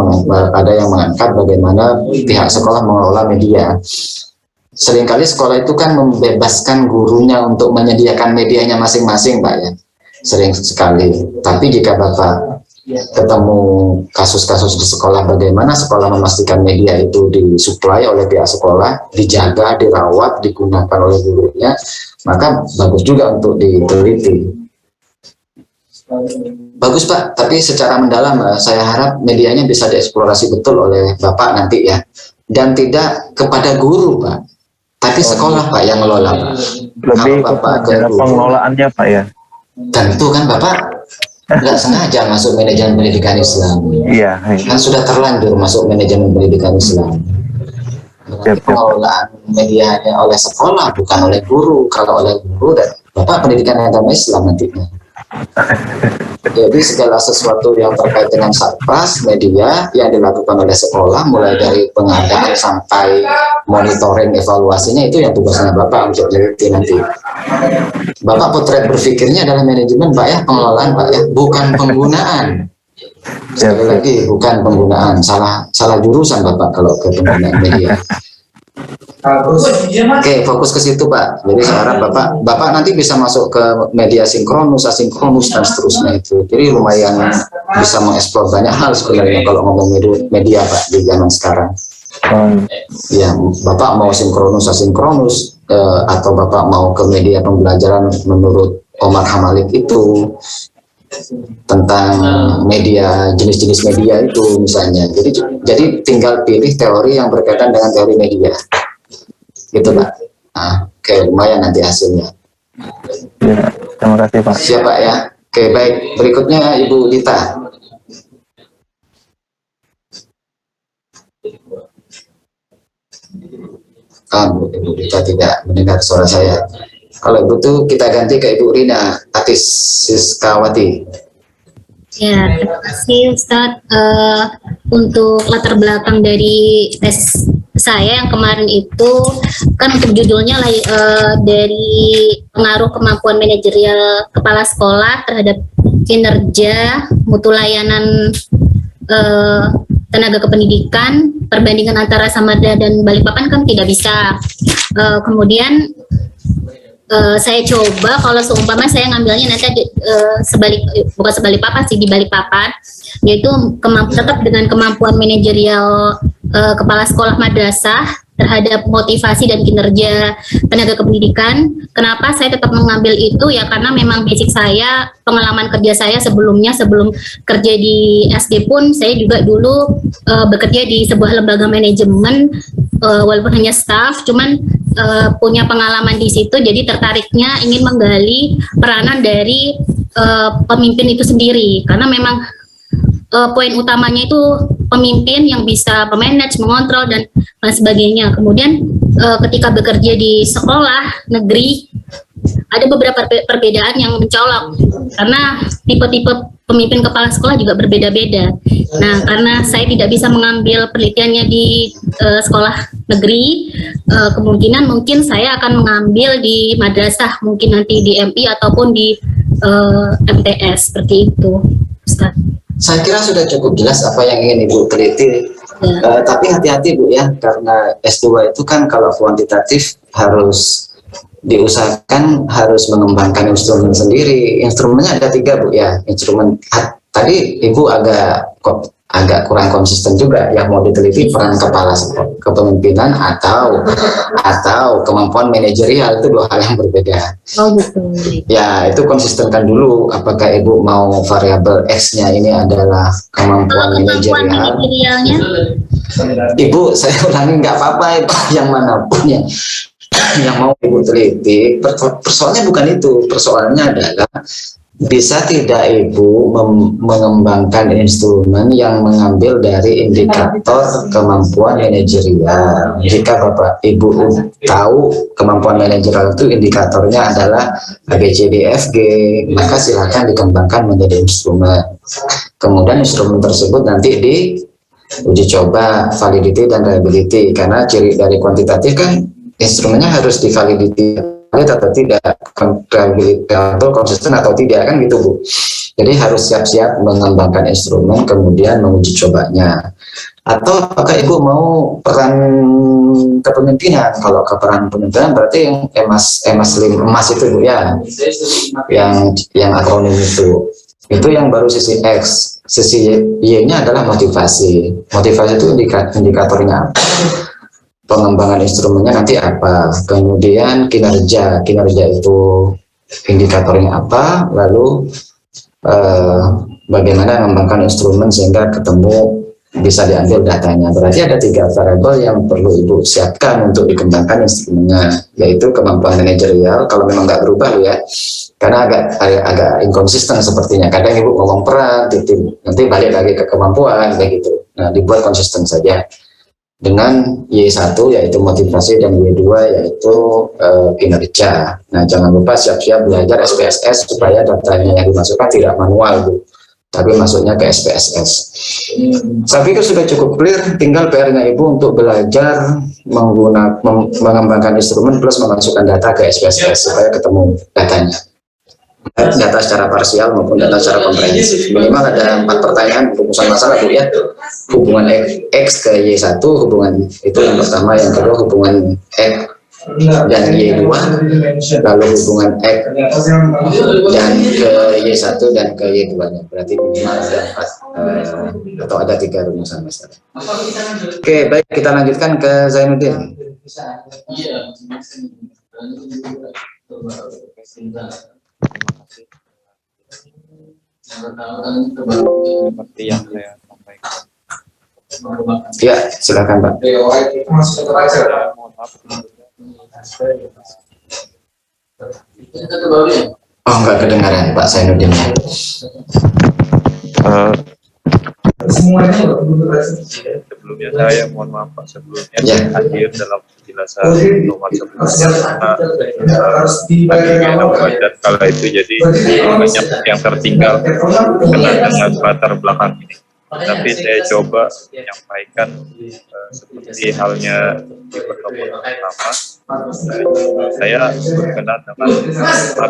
ada yang mengangkat bagaimana pihak sekolah mengelola media. Seringkali sekolah itu kan membebaskan gurunya untuk menyediakan medianya masing-masing Pak ya, sering sekali. Tapi jika Bapak ketemu kasus-kasus di sekolah, bagaimana sekolah memastikan media itu disuplai oleh pihak sekolah, dijaga, dirawat, digunakan oleh gurunya, maka bagus juga untuk diteliti. Bagus Pak, tapi secara mendalam saya harap medianya bisa dieksplorasi betul oleh Bapak nanti ya, dan tidak kepada guru Pak, tapi sekolah Pak yang ngelola Pak. Lebih Kalau Bapak ke pengelolaannya Pak ya. Tentu kan Bapak nggak sengaja masuk manajemen pendidikan Islam. Iya. Kan sudah terlanjur masuk manajemen pendidikan Islam. Pengelolaan medianya oleh sekolah, bukan oleh guru. Kalau oleh guru, dan Bapak pendidikan agama Islam nantinya. Jadi segala sesuatu yang terkait dengan sarpras media yang dilakukan oleh sekolah, mulai dari pengadaan sampai monitoring evaluasinya, itu yang tugasnya Bapak untuk teliti nanti. Bapak potret berpikirnya adalah manajemen Pak ya, pengelolaan Pak ya, bukan penggunaan. Sekali lagi bukan penggunaan, salah jurusan Bapak kalau ke penggunaan media. Oke, fokus ke situ Pak. Jadi sekarang Bapak nanti bisa masuk ke media sinkronus, asinkronus dan seterusnya itu. Jadi lumayan bisa mengeksplor banyak hal sebenarnya kalau ngomong media Pak di zaman sekarang. Ya, Bapak mau sinkronus, asinkronus, atau Bapak mau ke media pembelajaran menurut Omar Hamalik itu, tentang media, jenis-jenis media itu misalnya. Jadi tinggal pilih teori yang berkaitan dengan teori media. Gitu Pak. Nah, oke, lumayan nanti hasilnya. Ya, terima kasih Pak. Siap Pak ya. Oke, baik. Berikutnya Ibu Dita. Ibu Dita tidak mendengar suara saya. Kalau Ibu tuh kita ganti ke Ibu Rina Atis Siskawati. Ya, terima kasih Ustadz. Untuk latar belakang dari tes saya yang kemarin itu kan untuk judulnya dari pengaruh kemampuan manajerial kepala sekolah terhadap kinerja mutu layanan tenaga kependidikan, perbandingan antara Samarinda dan Balikpapan kan tidak bisa. Kemudian saya coba kalau seumpama saya ngambilnya nanti bukan sebalik papan sih, di Balikpapan, yaitu tetap dengan kemampuan manajerial kepala sekolah madrasah terhadap motivasi dan kinerja tenaga kependidikan. Kenapa saya tetap mengambil itu? Ya karena memang basic saya, pengalaman kerja saya sebelumnya, sebelum kerja di SD pun saya juga dulu bekerja di sebuah lembaga manajemen, walaupun hanya staff, cuman punya pengalaman di situ, jadi tertariknya ingin menggali peranan dari pemimpin itu sendiri, karena memang poin utamanya itu pemimpin yang bisa memanage, mengontrol dan lain sebagainya. Kemudian ketika bekerja di sekolah negeri ada beberapa perbedaan yang mencolok karena tipe-tipe pemimpin kepala sekolah juga berbeda-beda. Nah, karena saya tidak bisa mengambil penelitiannya di sekolah negeri, kemungkinan mungkin saya akan mengambil di madrasah, mungkin nanti di MI ataupun di MTS, seperti itu, Ustaz. Saya kira sudah cukup jelas apa yang ingin Ibu teliti. Tapi hati-hati Bu ya, karena S2 itu kan kalau kuantitatif harus diusahakan harus mengembangkan instrumen sendiri. Instrumennya ada 3 Bu ya. Instrumen tadi Ibu agak kurang konsisten juga, yang mau diteliti peran kepala kepemimpinan atau kemampuan manajerial, itu 2 hal yang berbeda. Oh gitu. Ya, itu konsistenkan dulu apakah Ibu mau variabel X-nya ini adalah kemampuan manajerialnya. Ibu, saya ulangi nggak apa-apa itu yang manapun yang mau Ibu teliti. Persoalannya bukan itu, persoalannya adalah bisa tidak Ibu mengembangkan instrumen yang mengambil dari indikator kemampuan manajerial. Jika Bapak Ibu tahu kemampuan manajerial itu indikatornya adalah ABCDFG, maka silakan dikembangkan menjadi instrumen. Kemudian instrumen tersebut nanti diuji coba validity dan reliability, karena ciri dari kuantitatif kan instrumennya harus divalidity atau tidak, atau konsisten atau tidak, kan gitu Bu. Jadi harus siap-siap mengembangkan instrumen kemudian menguji cobanya. Atau apakah Ibu mau peran kepemimpinan? Kalau ke peran kepemimpinan berarti yang emas itu Bu ya, yang akronim itu yang baru sisi X. Sisi Y-nya adalah motivasi. Motivasi itu indikatornya apa? Pengembangan instrumennya nanti apa, kemudian kinerja itu indikatornya apa, lalu bagaimana mengembangkan instrumen sehingga ketemu bisa diambil datanya. Berarti ada 3 variabel yang perlu Ibu siapkan untuk dikembangkan instrumennya, yaitu kemampuan manajerial kalau memang nggak berubah ya, karena agak inkonsisten sepertinya. Kadang Ibu ngomong peran, nanti balik lagi ke kemampuan kayak gitu. Nah, dibuat konsisten saja dengan Y1 yaitu motivasi dan Y2 yaitu kinerja. Nah, jangan lupa siap-siap belajar SPSS supaya datanya yang dimasukkan tidak manual Bu, tapi masuknya ke SPSS. Saya pikir sudah cukup clear, tinggal PR-nya Ibu untuk belajar mengembangkan instrumen plus memasukkan data ke SPSS supaya ketemu datanya. Data secara parsial maupun data secara komprehensif. Minimal ada 4 pertanyaan rumusan masalah Bu ya. Hubungan X ke Y1, hubungan itu yang pertama. Yang kedua hubungan X dan Y2, lalu hubungan X dan ke Y1 dan ke Y2 nya. Berarti minimal ada 4 atau ada 3 rumusan masalah. Oke, baik, kita lanjutkan ke Zainuddin. Seperti yang saya sampaikan. Ya, silakan Pak. Oh, enggak kedengaran Pak Zainuddin. Sebelumnya saya mohon maaf Pak, sebelumnya saya hadir dalam penjelasan nomor sebelumnya dan kala itu jadi banyak yang tertinggal dengan latar belakang ini. Tapi saya coba menyampaikan seperti halnya di pertemuan pertama, saya berkenan dengan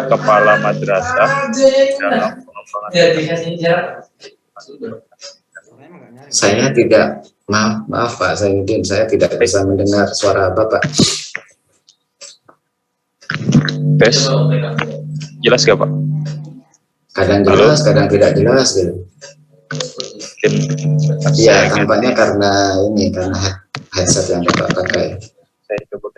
kepala madrasah dalam pengembangan. Saya tidak, maaf Pak Zainuddin, saya tidak bisa mendengar suara Bapak. Tes, jelas gak Pak? Kadang jelas, kadang tidak jelas gitu. Iya, tampaknya karena ini, karena headset yang Bapak pakai. Saya coba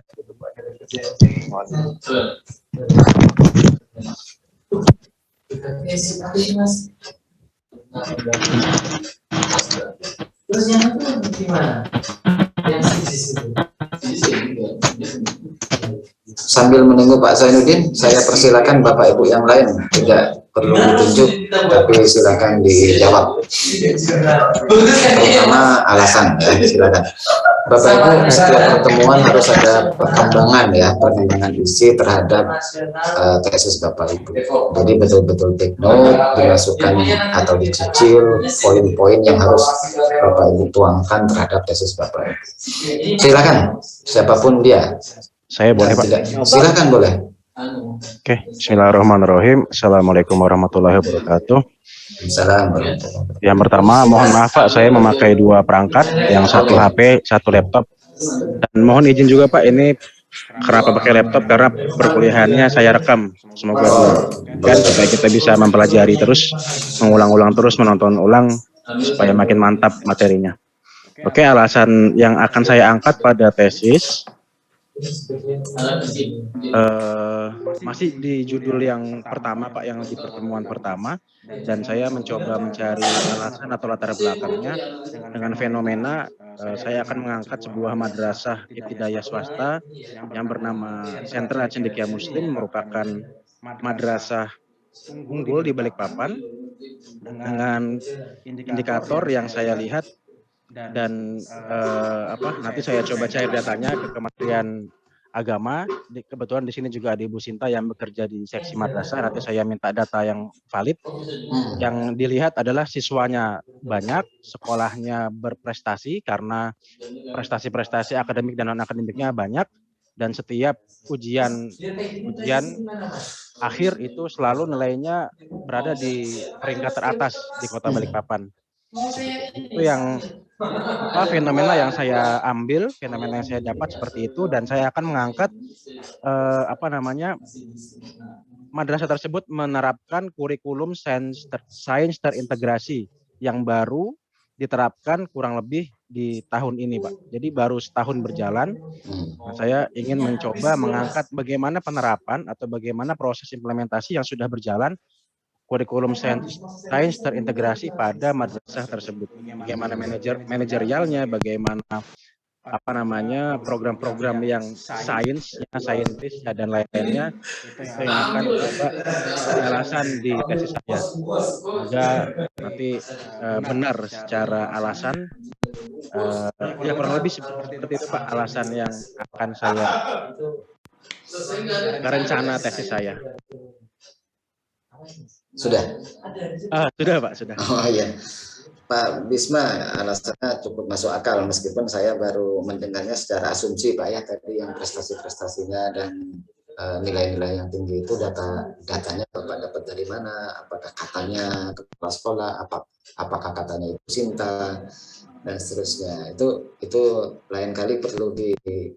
Terus yang itu gimana? Yang Sambil menunggu Pak Zainuddin, saya persilakan Bapak Ibu yang lain, tidak perlu ditunjuk, tapi silakan dijawab. Terutama alasan, ya, silakan. Bapak Ibu, setiap pertemuan harus ada perkembangan ya, perkembangan isi terhadap tesis Bapak Ibu. Jadi betul-betul take note, dimasukkan atau dicicil poin-poin yang harus Bapak Ibu tuangkan terhadap tesis Bapak Ibu. Silakan, siapapun dia. Saya boleh Pak? Silakan boleh. Oke, bismillahirrahmanirrahim. Assalamualaikum warahmatullahi wabarakatuh. Assalamualaikum. Yang pertama, mohon maaf Pak, saya memakai 2 perangkat, yang satu HP, 1 laptop. Dan mohon izin juga Pak, ini kenapa pakai laptop, karena perkuliahannya saya rekam. Semoga kan supaya kita bisa mempelajari terus, mengulang-ulang terus, menonton ulang, supaya makin mantap materinya. Oke, alasan yang akan saya angkat pada tesis, masih di judul yang pertama Pak, yang di pertemuan pertama, dan saya mencoba mencari alasan atau latar belakangnya dengan fenomena. Saya akan mengangkat sebuah madrasah ibtidaiyah swasta yang bernama Sentra Cendekia Muslim, merupakan madrasah unggul di Balikpapan dengan indikator yang saya lihat. Dan nanti saya coba cari datanya ke Kementerian Agama. Kebetulan di sini juga ada Ibu Sinta yang bekerja di seksi madrasah. Nanti saya minta data yang valid. Yang dilihat adalah siswanya banyak, sekolahnya berprestasi karena prestasi-prestasi akademik dan non akademiknya banyak, dan setiap ujian akhir itu selalu nilainya berada di peringkat teratas di Kota Balikpapan. Itu yang fenomena yang saya ambil, fenomena yang saya dapat seperti itu, dan saya akan mengangkat madrasah tersebut menerapkan kurikulum sains terintegrasi yang baru diterapkan kurang lebih di tahun ini Pak. Jadi baru setahun berjalan. Nah, saya ingin mencoba mengangkat bagaimana penerapan atau bagaimana proses implementasi yang sudah berjalan kurikulum sains terintegrasi pada madrasah tersebut. Bagaimana manajerialnya, bagaimana program-program yang saintis dan lain-lainnya, itu yang akan coba alasan di tesis saya. Semoga nanti benar secara alasan. Ya kurang lebih seperti itu Pak, alasan yang akan saya rencana tesis saya. Sudah? Sudah Pak, sudah. Oh iya. Pak Bisma, alasannya cukup masuk akal meskipun saya baru mendengarnya secara asumsi Pak ya, tadi yang prestasi-prestasinya dan nilai-nilai yang tinggi itu datanya Bapak dapat dari mana? Apakah katanya kepala sekolah, apakah katanya Ibu Sinta dan seterusnya. Itu lain kali perlu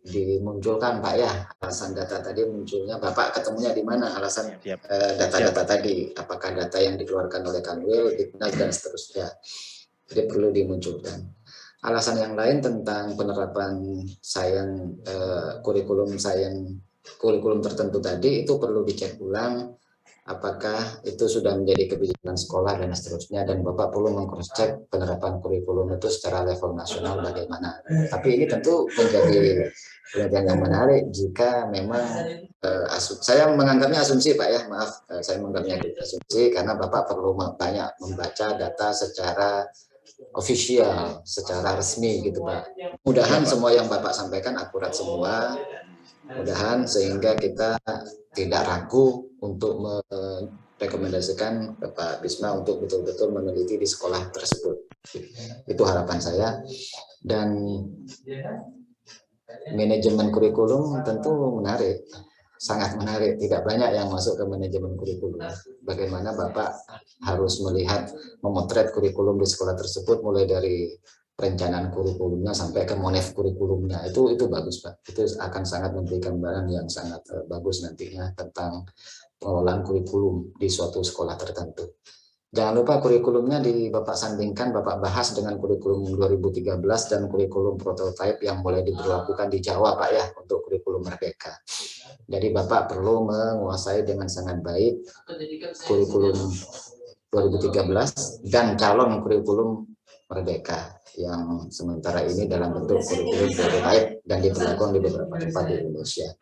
dimunculkan Pak ya, alasan data tadi munculnya Bapak ketemunya di mana, alasan data-data tadi, apakah data yang dikeluarkan oleh Kanwil, Diknas dan seterusnya. Jadi perlu dimunculkan. Alasan yang lain tentang penerapan kurikulum tertentu tadi, itu perlu dicek ulang apakah itu sudah menjadi kebijakan sekolah dan seterusnya, dan Bapak perlu meng-cross-check penerapan kurikulum itu secara level nasional bagaimana. Tapi ini tentu menjadi penelitian yang menarik jika memang saya menganggapnya asumsi Pak ya, maaf, saya menganggapnya asumsi karena Bapak perlu banyak membaca data secara official, secara resmi gitu Pak. Mudahan semua yang Bapak sampaikan akurat semua, mudahan sehingga kita tidak ragu untuk rekomendasikan Bapak Bisma untuk betul-betul meneliti di sekolah tersebut. Itu harapan saya. Dan manajemen kurikulum tentu menarik, sangat menarik. Tidak banyak yang masuk ke manajemen kurikulum. Bagaimana Bapak harus melihat, memotret kurikulum di sekolah tersebut, mulai dari perencanaan kurikulumnya sampai ke monef kurikulumnya. Itu bagus, Pak. Itu akan sangat memberikan barang yang sangat bagus nantinya tentang pengelolaan kurikulum di suatu sekolah tertentu. Jangan lupa kurikulumnya Bapak sandingkan, Bapak bahas dengan kurikulum 2013 dan kurikulum prototipe yang mulai diberlakukan di Jawa, Pak, ya, untuk kurikulum Merdeka. Jadi Bapak perlu menguasai dengan sangat baik kurikulum 2013 dan calon kurikulum Merdeka yang sementara ini dalam bentuk kurikulum prototipe dan diberlakukan di beberapa tempat di Indonesia.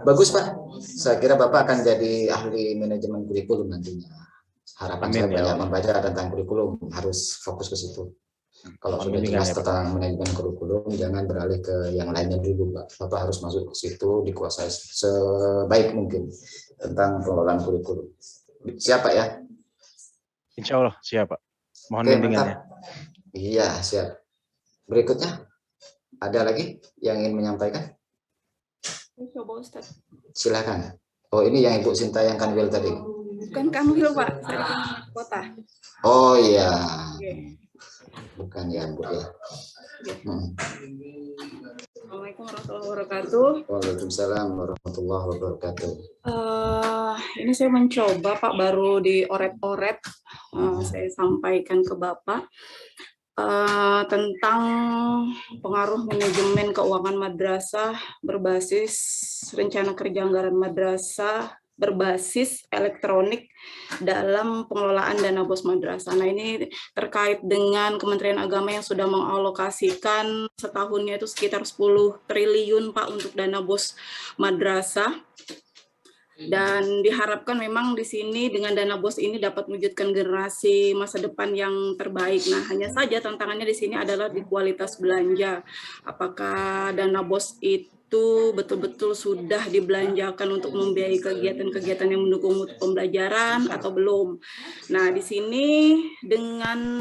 Bagus, Pak. Saya kira Bapak akan jadi ahli manajemen kurikulum nantinya. Harapan saya banyak membaca tentang kurikulum, harus fokus ke situ. Kalau sudah jelas tentang manajemen kurikulum, jangan beralih ke yang lainnya dulu, Pak. Bapak harus masuk ke situ, dikuasai sebaik mungkin tentang pengelolaan kurikulum. Siapa ya? Insya Allah siap, Pak. Mohon bimbingannya. Iya, siap. Berikutnya, ada lagi yang ingin menyampaikan? Coba Ustaz. Silakan. Oh, ini yang Ibu Sinta yang Kanwil tadi. Bukan Kanwil, Pak. Saya kota. Oh iya. Okay. Bukan ya, Bu ya. Assalamualaikum warahmatullahi wabarakatuh. Waalaikumsalam warahmatullahi wabarakatuh. Ini saya mencoba, Pak, baru dioret-oret. Saya sampaikan ke Bapak tentang pengaruh manajemen keuangan madrasah berbasis rencana kerja anggaran madrasah berbasis elektronik dalam pengelolaan dana bos madrasah. Nah, ini terkait dengan Kementerian Agama yang sudah mengalokasikan setahunnya itu sekitar 10 triliun, Pak, untuk dana bos madrasah. Dan diharapkan memang di sini dengan dana bos ini dapat mewujudkan generasi masa depan yang terbaik. Nah, hanya saja tantangannya di sini adalah di kualitas belanja. Apakah dana bos itu betul-betul sudah dibelanjakan untuk membiayai kegiatan-kegiatan yang mendukung mutu pembelajaran atau belum? Nah, di sini dengan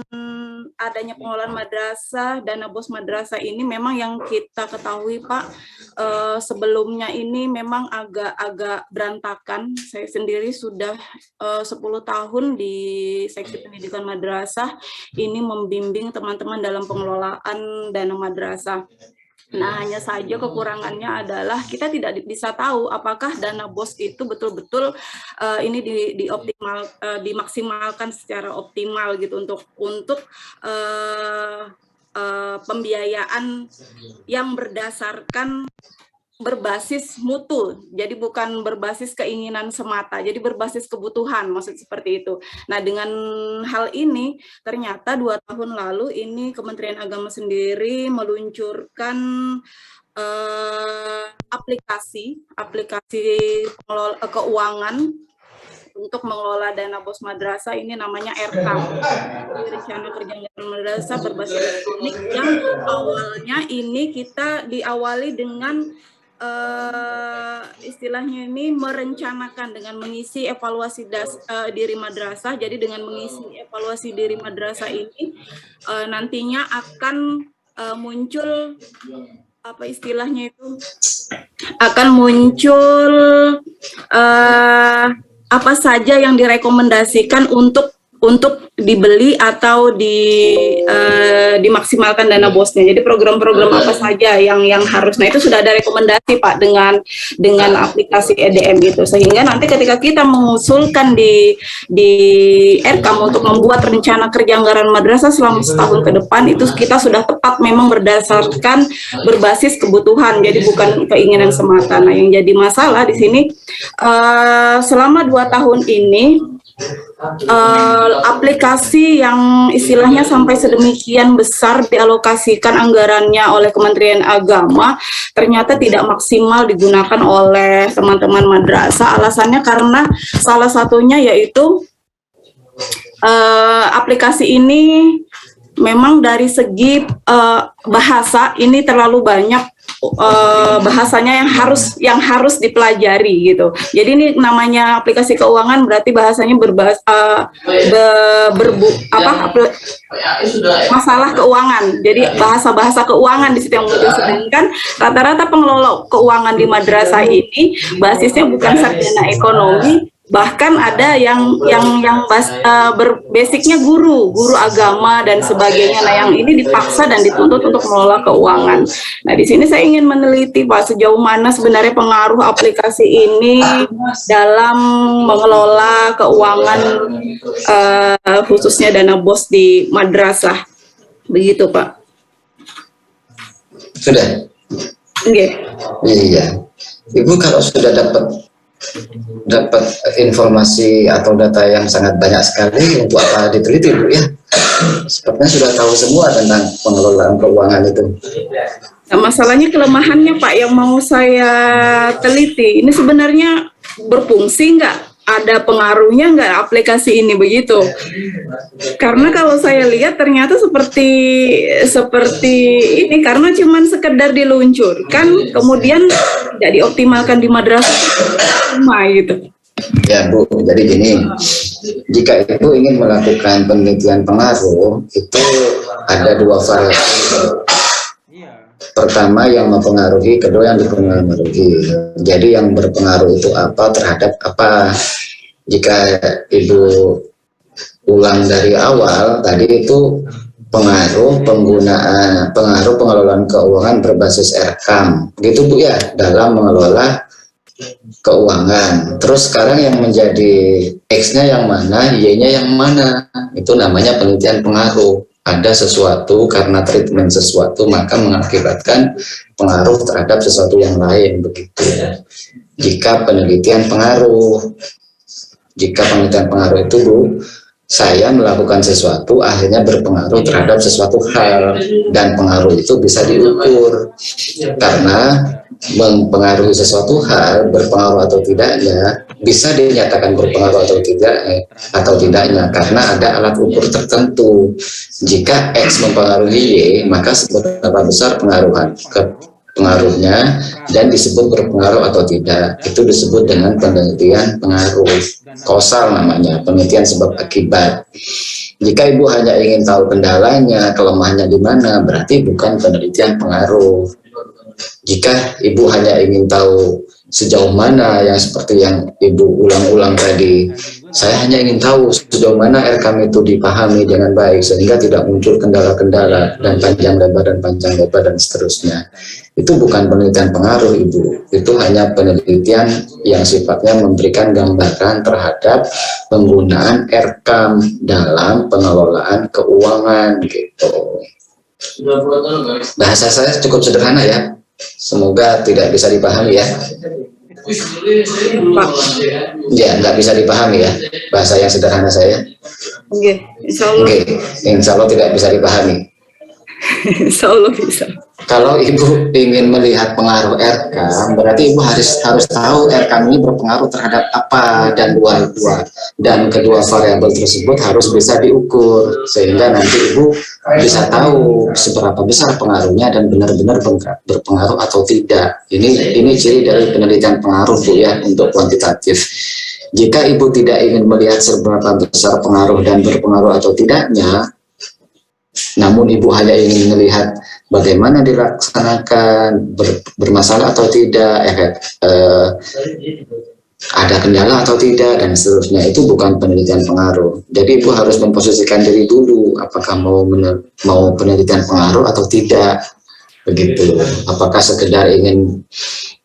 adanya pengelolaan madrasah, dana bos madrasah ini memang yang kita ketahui, Pak, sebelumnya ini memang agak berantakan. Saya sendiri sudah 10 tahun di seksi pendidikan madrasah ini membimbing teman-teman dalam pengelolaan dana madrasah. Nah, hanya saja kekurangannya adalah kita tidak bisa tahu apakah dana bos itu betul-betul ini dimaksimalkan secara optimal gitu untuk pembiayaan yang berdasarkan berbasis mutu, jadi bukan berbasis keinginan semata, jadi berbasis kebutuhan, maksud seperti itu. Nah, dengan hal ini ternyata 2 tahun lalu ini Kementerian Agama sendiri meluncurkan aplikasi keuangan untuk mengelola dana bos madrasah, ini namanya RKAM, rencana kerja anggaran madrasah berbasis elektronik, yang awalnya ini kita diawali dengan istilahnya ini merencanakan dengan mengisi evaluasi diri madrasah. Jadi dengan mengisi evaluasi diri madrasah ini nantinya akan muncul apa istilahnya itu, akan muncul apa saja yang direkomendasikan untuk dibeli atau dimaksimalkan dana bosnya. Jadi program-program apa saja yang harus. Nah, itu sudah ada rekomendasi, Pak, dengan aplikasi EDM gitu. Sehingga nanti ketika kita mengusulkan di RKAM untuk membuat rencana kerja anggaran madrasah selama setahun ke depan, itu kita sudah tepat memang berdasarkan berbasis kebutuhan, jadi bukan keinginan semata. Nah, yang jadi masalah di sini selama 2 tahun ini aplikasi yang istilahnya sampai sedemikian besar dialokasikan anggarannya oleh Kementerian Agama ternyata tidak maksimal digunakan oleh teman-teman madrasah. Alasannya karena salah satunya yaitu aplikasi ini memang dari segi bahasa ini terlalu banyak bahasanya yang harus dipelajari gitu. Jadi ini namanya aplikasi keuangan berarti bahasanya masalah keuangan. Jadi bahasa-bahasa keuangan di situ yang muncul, sedangkan rata-rata pengelola keuangan di madrasah ini basisnya bukan sarjana ekonomi, bahkan ada yang berbasicnya guru agama dan sebagainya. Nah, yang ini dipaksa dan dituntut untuk mengelola keuangan. Nah, di sini saya ingin meneliti Pak, sejauh mana sebenarnya pengaruh aplikasi ini dalam mengelola keuangan khususnya dana BOS di madrasah. Begitu Pak. Sudah? Okay. Iya. Ibu kalau sudah dapat informasi atau data yang sangat banyak sekali, untuk apa diteliti Bu ya? Sepertinya sudah tahu semua tentang pengelolaan keuangan itu. Nah, masalahnya kelemahannya Pak yang mau saya teliti, ini sebenarnya berfungsi nggak? Ada pengaruhnya nggak aplikasi ini begitu? Karena kalau saya lihat ternyata seperti ini, karena cuman sekedar diluncurkan kemudian tidak dioptimalkan di madrasah gitu. Ya Bu, jadi gini, jika Ibu ingin melakukan penelitian pengaruh, itu ada dua variabel. Pertama yang mempengaruhi, kedua yang dipengaruhi. Jadi yang berpengaruh itu apa terhadap apa. Jika Ibu ulang dari awal, tadi itu pengaruh pengelolaan keuangan berbasis RKAM. Gitu Bu ya, dalam mengelola keuangan. Terus sekarang yang menjadi X-nya yang mana, Y-nya yang mana, itu namanya penelitian pengaruh. Ada sesuatu, karena treatment sesuatu maka mengakibatkan pengaruh terhadap sesuatu yang lain, begitu. Jika penelitian pengaruh itu Bu, saya melakukan sesuatu akhirnya berpengaruh terhadap sesuatu hal, dan pengaruh itu bisa diukur. Karena mempengaruhi sesuatu hal, berpengaruh atau tidaknya, bisa dinyatakan berpengaruh atau tidaknya karena ada alat ukur tertentu. Jika X mempengaruhi Y, maka seberapa besar pengaruhnya dan disebut berpengaruh atau tidak. Itu disebut dengan penelitian pengaruh. Kausal namanya, penelitian sebab akibat. Jika Ibu hanya ingin tahu kendalanya, kelemahannya di mana, berarti bukan penelitian pengaruh. Jika Ibu hanya ingin tahu sejauh mana, yang seperti yang Ibu ulang-ulang tadi, saya hanya ingin tahu sejauh mana RKAM itu dipahami dengan baik sehingga tidak muncul kendala-kendala dan panjang lebar dan seterusnya. Itu bukan penelitian pengaruh Ibu, itu hanya penelitian yang sifatnya memberikan gambaran terhadap penggunaan RKAM dalam pengelolaan keuangan gitu. Bahasa saya cukup sederhana ya, semoga tidak bisa dipahami ya. Ya, nggak bisa dipahami ya bahasa yang sederhana saya. Oke, insya Allah tidak bisa dipahami. Insya Allah bisa. Kalau Ibu ingin melihat pengaruh RKAM, berarti Ibu harus tahu RKAM ini berpengaruh terhadap apa, dan kedua variabel tersebut harus bisa diukur sehingga nanti Ibu bisa tahu seberapa besar pengaruhnya dan benar-benar berpengaruh atau tidak. Ini ciri dari penelitian pengaruh Bu ya, untuk kuantitatif. Jika Ibu tidak ingin melihat seberapa besar pengaruh dan berpengaruh atau tidaknya, namun Ibu hanya ingin melihat bagaimana dilaksanakan, bermasalah atau tidak, ada kendala atau tidak, dan seterusnya, itu bukan penelitian pengaruh. Jadi Ibu harus memposisikan diri dulu, apakah mau penelitian pengaruh atau tidak, begitu. Apakah sekedar ingin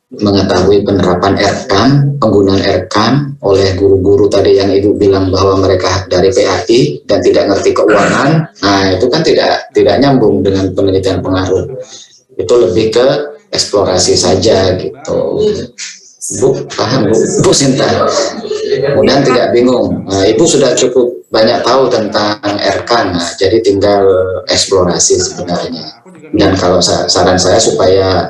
mengetahui penerapan RKAM, penggunaan RKAM oleh guru-guru tadi yang Ibu bilang bahwa mereka dari PAI dan tidak ngerti keuangan. Nah, itu kan tidak nyambung dengan penelitian pengaruh. Itu lebih ke eksplorasi saja gitu. Bu, paham Bu Sinta? Mudah tidak bingung. Nah, Ibu sudah cukup banyak tahu tentang RKAM, nah, jadi tinggal eksplorasi sebenarnya. Dan kalau saran saya supaya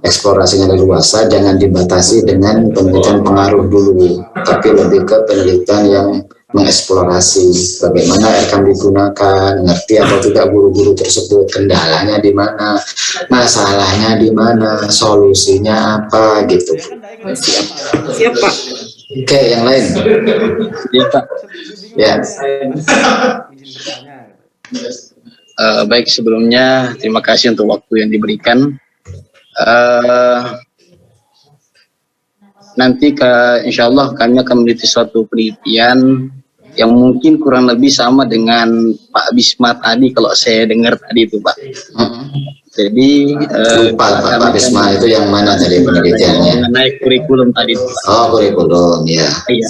eksplorasinya leluasa, jangan dibatasi dengan penelitian pengaruh dulu, tapi lebih ke penelitian yang mengeksplorasi bagaimana rekam digunakan, ngerti atau tidak guru-guru tersebut, kendalanya di mana, masalahnya di mana, solusinya apa gitu. Siap Pak. Oke, yang lain. Iya Pak. Ya. Baik, sebelumnya terima kasih untuk waktu yang diberikan. Nanti insya Allah kami akan meneliti suatu penelitian yang mungkin kurang lebih sama dengan Pak Bisma tadi kalau saya dengar tadi itu Pak. Jadi Pak Bisma itu yang mana tadi penelitiannya? Mengenai kurikulum tadi. Oh, kurikulum, ya. Iya.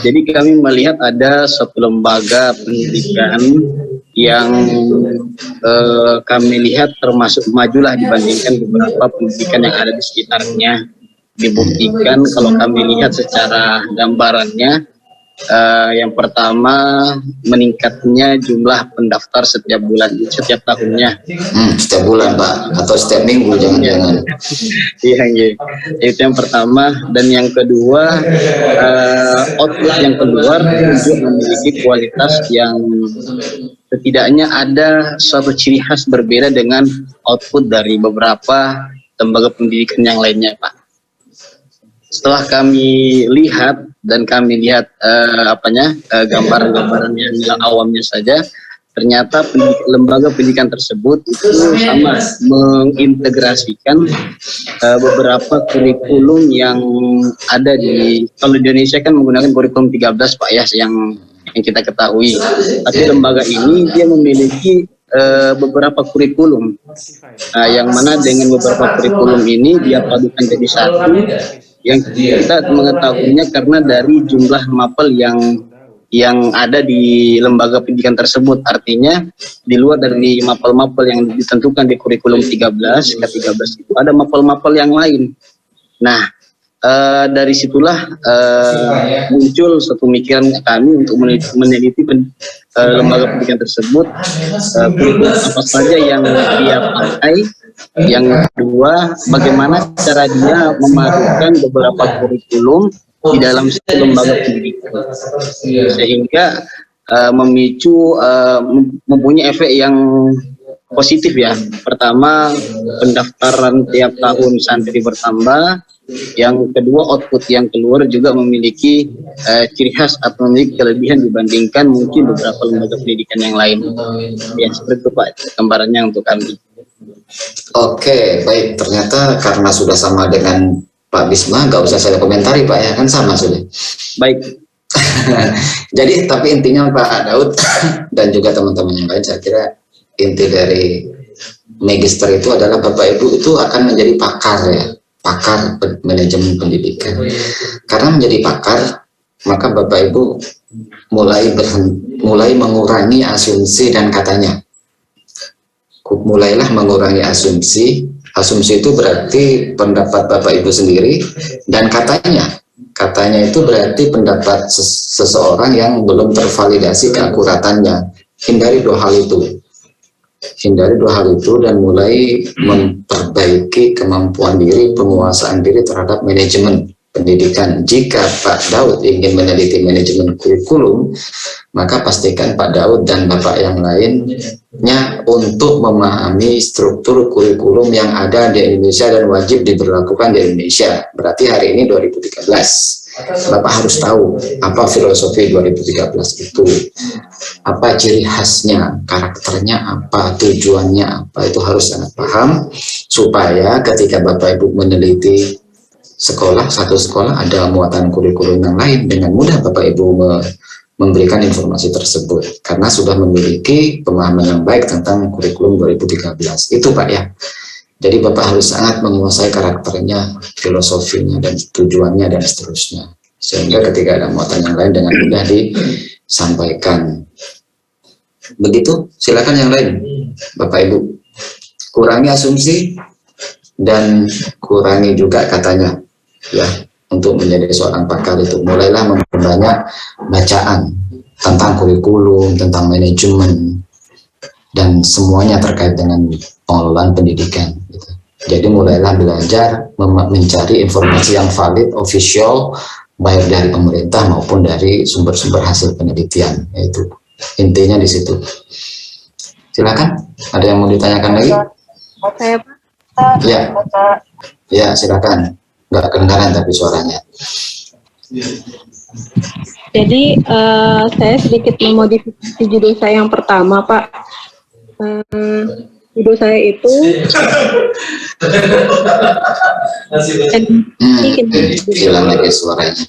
Jadi kami melihat ada suatu lembaga pendidikan yang kami lihat termasuk majulah dibandingkan beberapa pendidikan yang ada di sekitarnya. Dibuktikan kalau kami lihat secara gambarannya, yang pertama meningkatnya jumlah pendaftar setiap bulan, setiap tahunnya. Setiap bulan Pak, atau setiap minggu jangan-jangan. Iya, itu yang pertama. Dan yang kedua, output yang keluar juga memiliki kualitas yang setidaknya ada suatu ciri khas berbeda dengan output dari beberapa lembaga pendidikan yang lainnya Pak. Setelah kami lihat dan kami lihat gambaran-gambaran yang awamnya saja, ternyata lembaga pendidikan tersebut itu sama mengintegrasikan beberapa kurikulum yang ada kalau di Indonesia kan menggunakan kurikulum 13 Pak ya, yang kita ketahui. Tapi lembaga ini dia memiliki beberapa kurikulum, yang mana dengan beberapa kurikulum ini dia padukan jadi satu. Yang kita mengetahuinya karena dari jumlah mapel yang ada di lembaga pendidikan tersebut. Artinya di luar dari mapel-mapel yang ditentukan di kurikulum 13, ke-13 itu ada mapel-mapel yang lain. Nah, dari situlah muncul suatu pemikiran kami untuk meneliti lembaga pendidikan tersebut, kurikulum apa saja yang dia pakai. Yang kedua, bagaimana cara dia memadukan beberapa kurikulum di dalam satu lembaga pendidikan, sehingga memicu mempunyai efek yang positif ya. Pertama, pendaftaran tiap tahun santri bertambah. Yang kedua, output yang keluar juga memiliki ciri khas atau memiliki kelebihan dibandingkan mungkin beberapa lembaga pendidikan yang lain. Ya, seperti itu Pak gambarannya untuk kami. Oke, baik. Ternyata karena sudah sama dengan Pak Bisma, nggak usah saya komentari Pak ya, kan sama sudah. Baik. Jadi, tapi intinya Pak Daud dan juga teman-teman yang lain, saya kira inti dari magister itu adalah Bapak Ibu itu akan menjadi pakar ya, pakar manajemen pendidikan. Karena menjadi pakar, maka Bapak Ibu mulai mengurangi asumsi dan katanya. Mulailah mengurangi asumsi. Asumsi itu berarti pendapat Bapak Ibu sendiri, dan katanya itu berarti pendapat seseorang yang belum tervalidasi keakuratannya. Hindari dua hal itu dan mulai memperbaiki kemampuan diri, penguasaan diri terhadap manajemen pendidikan. Jika Pak Daud ingin meneliti manajemen kurikulum, maka pastikan Pak Daud dan Bapak yang lainnya untuk memahami struktur kurikulum yang ada di Indonesia dan wajib diberlakukan di Indonesia. Berarti hari ini 2013. Bapak harus tahu apa filosofi 2013 itu, apa ciri khasnya, karakternya apa, tujuannya apa, itu harus sangat paham supaya ketika Bapak Ibu meneliti satu sekolah ada muatan kurikulum yang lain, dengan mudah Bapak Ibu memberikan informasi tersebut karena sudah memiliki pemahaman yang baik tentang kurikulum 2013 itu Pak ya. Jadi Bapak harus sangat menguasai karakternya, filosofinya, dan tujuannya, dan seterusnya. Sehingga ketika ada muatan yang lain dengan mudah disampaikan. Begitu, silakan yang lain. Bapak Ibu, kurangi asumsi dan kurangi juga katanya. Ya, untuk menjadi seorang pakar itu, mulailah memperbanyak bacaan tentang kurikulum, tentang manajemen, dan semuanya terkait dengan pengelolaan pendidikan. Jadi mulailah belajar mencari informasi yang valid, official, baik dari pemerintah maupun dari sumber-sumber hasil penelitian. Itu intinya di situ. Silakan, ada yang mau ditanyakan lagi? Saya Ya, ya silakan. Nggak kedengaran tapi suaranya. Jadi saya sedikit memodifikasi judul saya yang pertama, Pak. Judul saya itu Hilang lagi suaranya.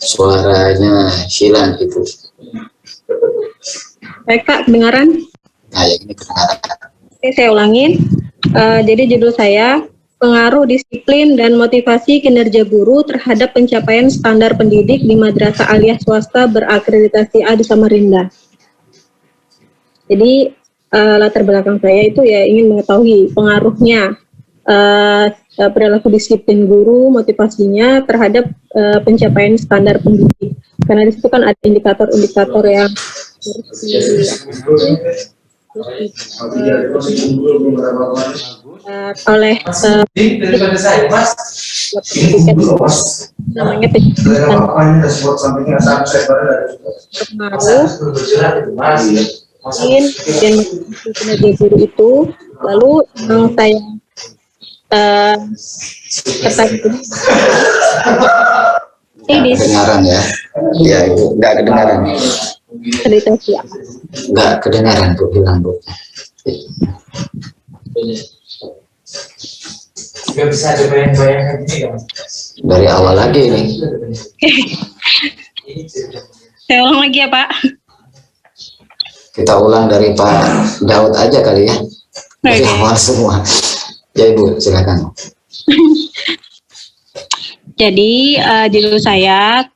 Suaranya hilang itu. Baik, Kak, kedengaran? Nah, yang ini kedengaran. Oke, saya ulangin. Jadi judul saya pengaruh disiplin dan motivasi kinerja guru terhadap pencapaian standar pendidik di madrasah aliyah swasta berakreditasi A di Samarinda. Jadi latar belakang saya itu ya ingin mengetahui pengaruhnya perilaku disiplin guru, motivasinya terhadap pencapaian standar pendidik. Karena di situ kan ada indikator-indikator yang oleh namanya dan kinerja guru itu. Lalu yang saya kedengaran ya, ya itu nggak kedengaran. Nggak kedengaran Bu, hilang Bu. Nggak bisa dibayang-bayangkan ini kan? Dari awal lagi ini. Saya ulang lagi ya Pak. Kita ulang dari Pak Daud aja kali ya. Dari awal semua. Ya Ibu, silakan. Jadi judul saya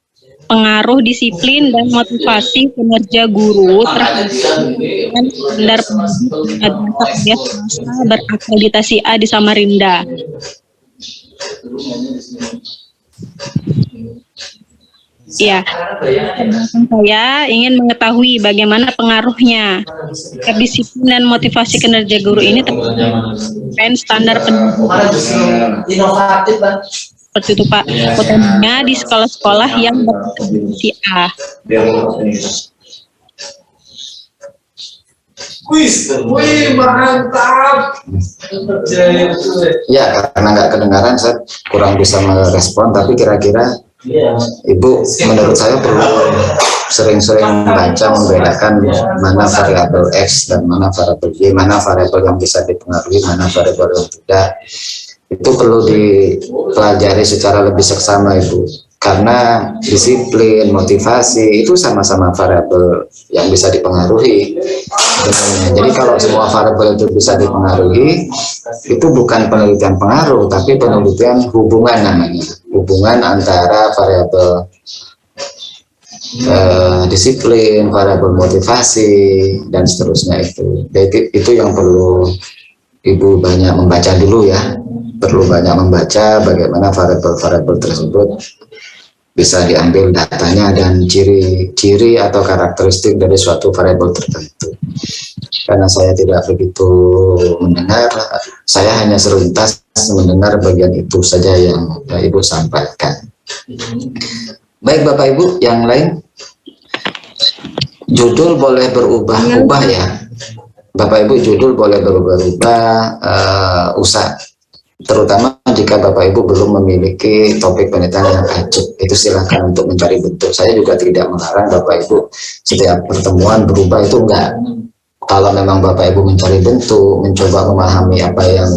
pengaruh disiplin dan motivasi kinerja guru terhadap standar pendidik madrasah berakreditasi A di Samarinda. Ya, saya ingin mengetahui bagaimana pengaruhnya disiplin dan motivasi kinerja guru ini terhadap standar pendidik. Inovatif Pak. Seperti itu Pak, utamanya di sekolah-sekolah yang berakreditasi A. Wih, mantap. Ya, karena nggak kedengaran, saya kurang bisa merespon, tapi kira-kira Ibu menurut saya perlu sering-sering membaca, membedakan mana variabel X dan mana variabel Y, mana variabel yang bisa dipengaruhi, mana variabel yang tidak. Itu perlu dipelajari secara lebih seksama Ibu, karena disiplin, motivasi itu sama-sama variabel yang bisa dipengaruhi. Jadi kalau semua variabel itu bisa dipengaruhi, itu bukan penelitian pengaruh, tapi penelitian hubungan namanya, hubungan antara variabel disiplin, variabel motivasi, dan seterusnya itu. Jadi itu yang perlu Ibu banyak membaca dulu ya. Perlu banyak membaca bagaimana variabel-variabel tersebut bisa diambil datanya dan ciri-ciri atau karakteristik dari suatu variabel tertentu. Karena saya tidak begitu mendengar, saya hanya selintas mendengar bagian itu saja yang Ibu sampaikan. Baik Bapak Ibu, yang lain? Judul boleh berubah-ubah ya. Bapak Ibu, judul boleh berubah-ubah, usah. Terutama jika Bapak Ibu belum memiliki topik penelitian yang acak, itu silakan untuk mencari bentuk. Saya juga tidak melarang Bapak Ibu setiap pertemuan berubah, itu enggak. Kalau memang Bapak Ibu mencari bentuk, mencoba memahami apa yang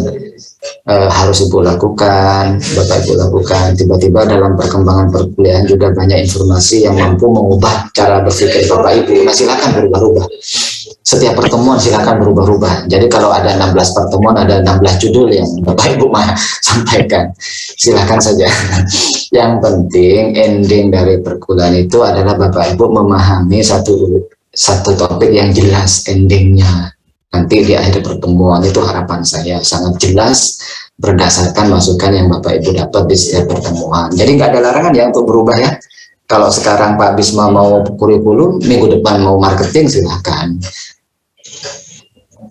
harus Ibu lakukan, Bapak Ibu lakukan. Tiba-tiba dalam perkembangan perkuliahan juga banyak informasi yang mampu mengubah cara berpikir Bapak Ibu. Nah, silakan berubah-ubah. Setiap pertemuan silakan berubah-ubah. Jadi kalau ada 16 pertemuan, ada 16 judul yang Bapak Ibu sampaikan. Silakan saja. Yang penting ending dari perkuliahan itu adalah Bapak Ibu memahami satu topik yang jelas endingnya. Nanti di akhir pertemuan itu harapan saya sangat jelas berdasarkan masukan yang Bapak Ibu dapat di setiap pertemuan. Jadi nggak ada larangan ya untuk berubah ya. Kalau sekarang Pak Bisma mau kurikulum, minggu depan mau marketing, silahkan.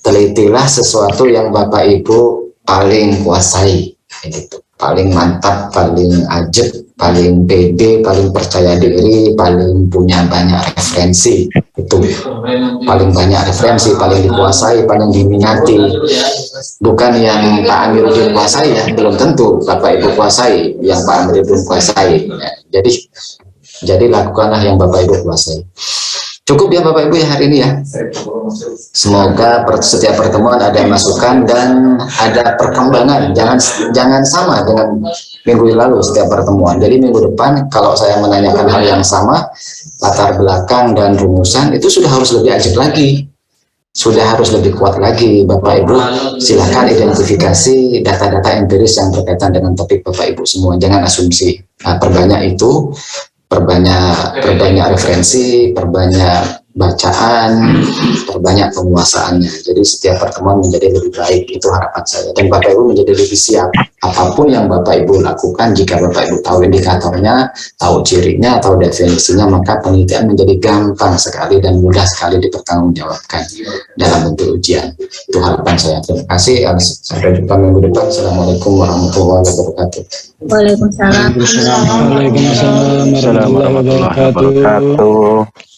Telitilah sesuatu yang Bapak Ibu paling kuasai, gitu. Paling mantap, paling ajeb, paling pede, paling percaya diri, paling punya banyak referensi. Itu paling banyak referensi, paling dikuasai, paling diminati. Bukan yang Pak Amiruddin kuasai ya, belum tentu Bapak Ibu kuasai yang Pak Amiruddin kuasai. Ya, jadi lakukanlah yang Bapak Ibu kuasai. Cukup ya Bapak Ibu ya hari ini ya. Semoga setiap pertemuan ada masukan dan ada perkembangan. Jangan sama dengan minggu lalu setiap pertemuan. Jadi minggu depan kalau saya menanyakan hal yang sama, latar belakang dan rumusan itu sudah harus lebih ajib lagi. Sudah harus lebih kuat lagi. Bapak Ibu silahkan identifikasi data-data empiris yang berkaitan dengan topik Bapak Ibu semua. Jangan asumsi. Nah, perbanyak itu. Perbanyak referensi, perbanyak bacaan, perbanyak penguasaannya. Jadi setiap pertemuan menjadi lebih baik, itu harapan saya. Dan Bapak Ibu menjadi lebih siap. Apapun yang Bapak Ibu lakukan, jika Bapak Ibu tahu indikatornya, tahu cirinya, tahu definisinya, maka penelitian menjadi gampang sekali dan mudah sekali dipertanggungjawabkan dalam bentuk ujian. Itu harapan saya. Terima kasih. Sampai jumpa minggu depan. Assalamualaikum warahmatullahi wabarakatuh. Waalaikumsalam. Waalaikumsalam warahmatullahi wabarakatuh.